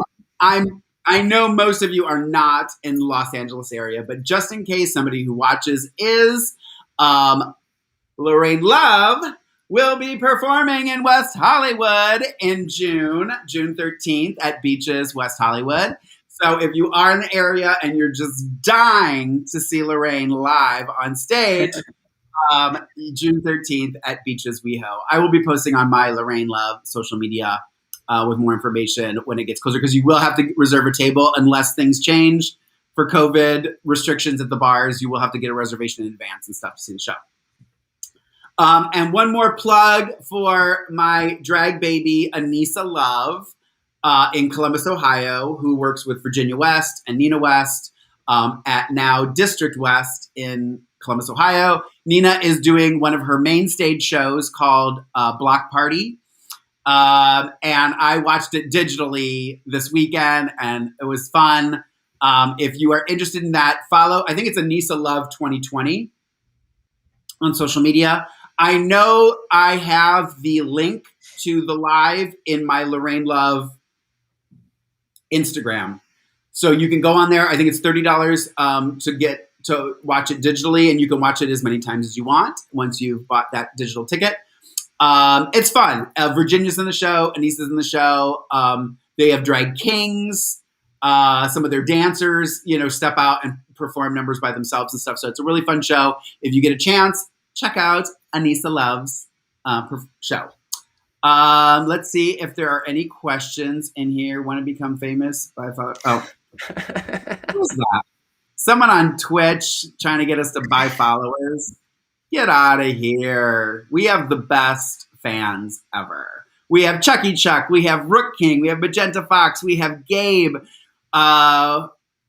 know most of you are not in the Los Angeles area, but just in case somebody who watches is, Lorayne Love will be performing in West Hollywood in June 13th at Beaches, West Hollywood. So if you are in the area and you're just dying to see Lorayne live on stage, June 13th at Beaches WeHo. I will be posting on my Lorayne Love social media with more information when it gets closer, because you will have to reserve a table unless things change for COVID restrictions at the bars. You will have to get a reservation in advance and stuff to see the show. And one more plug for my drag baby, Anissa Love, in Columbus, Ohio, who works with Virginia West and Nina West at now District West in Columbus, Ohio. Nina is doing one of her main stage shows called Block Party. And I watched it digitally this weekend, and it was fun. If you are interested in that, follow, I think it's Anissa Love 2020 on social media. I know I have the link to the live in my Lorayne Love Instagram. So you can go on there. I think it's $30 to watch it digitally, and you can watch it as many times as you want once you've bought that digital ticket. It's fun. Virginia's in the show. Anissa's in the show. They have drag kings. Some of their dancers, step out and perform numbers by themselves and stuff. So it's a really fun show. If you get a chance, check out Anissa Love's show. Let's see if there are any questions in here. Want to become famous by photo? Oh, who's that? Someone on Twitch trying to get us to buy followers. Get out of here. We have the best fans ever. We have Chucky Chuck. We have Rook King. We have Magenta Fox. We have Gabe.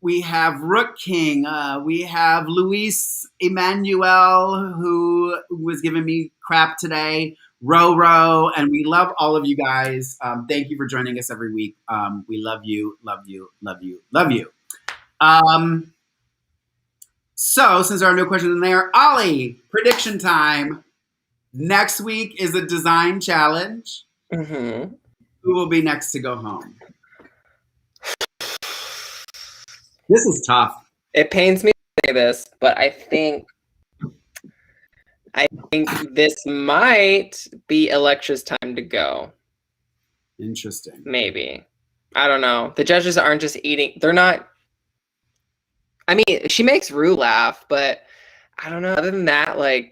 We have Rook King. We have Luis Emmanuel, who was giving me crap today. Roro. And we love all of you guys. Thank you for joining us every week. We love you, love you, love you, love you. So, since there are no questions in there, Ollie, prediction time. Next week is a design challenge. Mm-hmm. Who will be next to go home? This is tough. It pains me to say this, but I think this might be Electra's time to go. Interesting. Maybe. I don't know. The judges aren't just eating. They're not. I mean, she makes Rue laugh, but I don't know. Other than that, I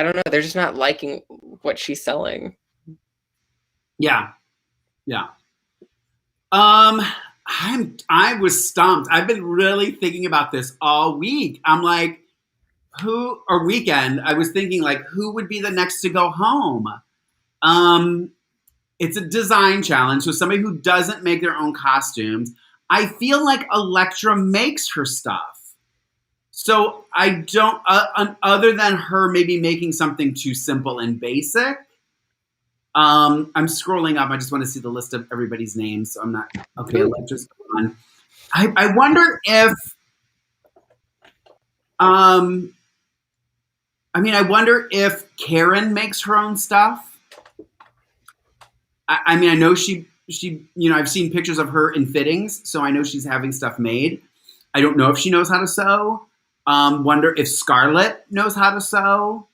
don't know. They're just not liking what she's selling. Yeah. I was stumped. I've been really thinking about this all week. I'm like, weekend. I was thinking who would be the next to go home? It's a design challenge. So somebody who doesn't make their own costumes. I feel like Elektra makes her stuff. So I don't, other than her maybe making something too simple and basic. I'm scrolling up. I just want to see the list of everybody's names. So I'm not, okay, Elektra's gone. I wonder if, I wonder if Karen makes her own stuff. I know she, I've seen pictures of her in fittings, so I know she's having stuff made. I don't know if she knows how to sew. Wonder if Scarlett knows how to sew.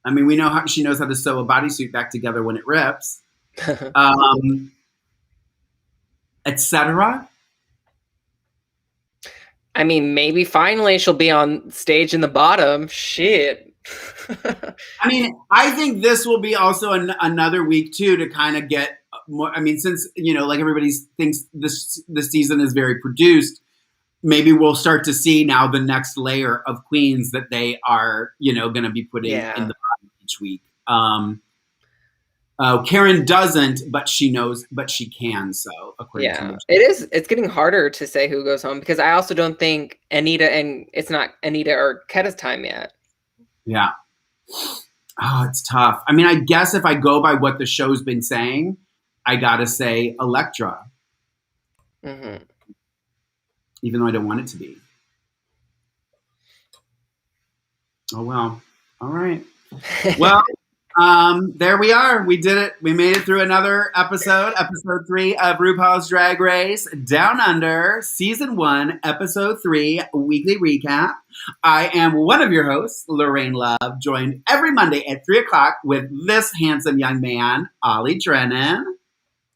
We know how she knows how to sew a bodysuit back together when it rips, etc. Maybe finally she'll be on stage in the bottom. Shit. I think this will be also another week too to kind of get more. Since everybody thinks this season is very produced, maybe we'll start to see now the next layer of queens that they are going to be putting in the bottom each week. Karen doesn't, but she knows, but she can. So according to it's getting harder to say who goes home because I also don't think Anita and it's not Anita or Keta's time yet. Yeah. Oh, it's tough. I guess if I go by what the show's been saying, I gotta say Elektra. Mm-hmm. Even though I don't want it to be. Oh, well. All right. Well, there we are. We did it. We made it through another episode 3 of RuPaul's Drag Race Down Under, Season 1, Episode 3, Weekly Recap. I am one of your hosts, Lorayne Love, joined every Monday at 3 o'clock with this handsome young man, Ollie Drennan.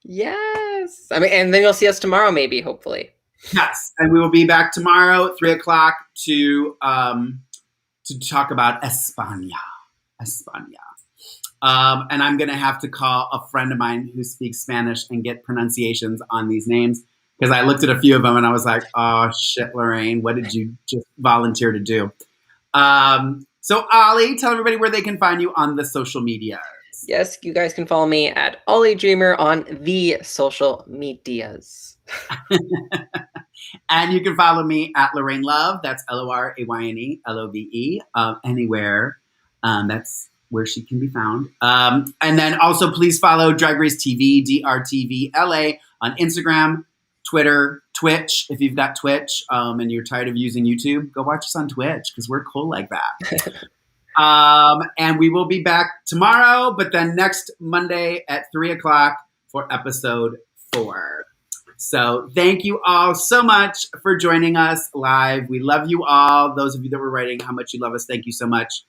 Yes. And then you'll see us tomorrow, maybe, hopefully. Yes, and we will be back tomorrow at 3 o'clock to talk about España. And I'm going to have to call a friend of mine who speaks Spanish and get pronunciations on these names because I looked at a few of them and I was like, oh, shit, Lorayne, what did you just volunteer to do? So, Ollie, tell everybody where they can find you on the social media. Yes, you guys can follow me at Ollie Dreamer on the social medias. And you can follow me at Lorayne Love. That's Lorayne Love. Anywhere. That's where she can be found. And then also please follow Drag Race TV, DRTVLA on Instagram, Twitter, Twitch. If you've got Twitch and you're tired of using YouTube, go watch us on Twitch because we're cool like that. And we will be back tomorrow, but then next Monday at 3:00 for episode 4. So thank you all so much for joining us live. We love you all. Those of you that were writing how much you love us, thank you so much.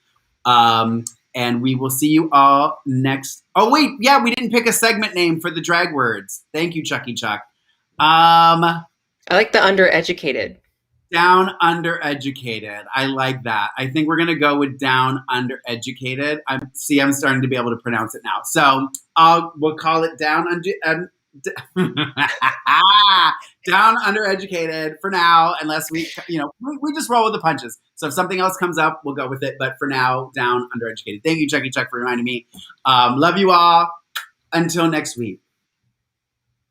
And we will see you all next. Oh, wait. Yeah, we didn't pick a segment name for the drag words. Thank you, Chucky Chuck. I like the undereducated. Down undereducated. I like that. I think we're going to go with down undereducated. I'm starting to be able to pronounce it now. So we'll call it down down undereducated for now, unless we just roll with the punches. So if something else comes up, we'll go with it. But for now, down undereducated. Thank you, Chucky Chuck, for reminding me. Love you all. Until next week.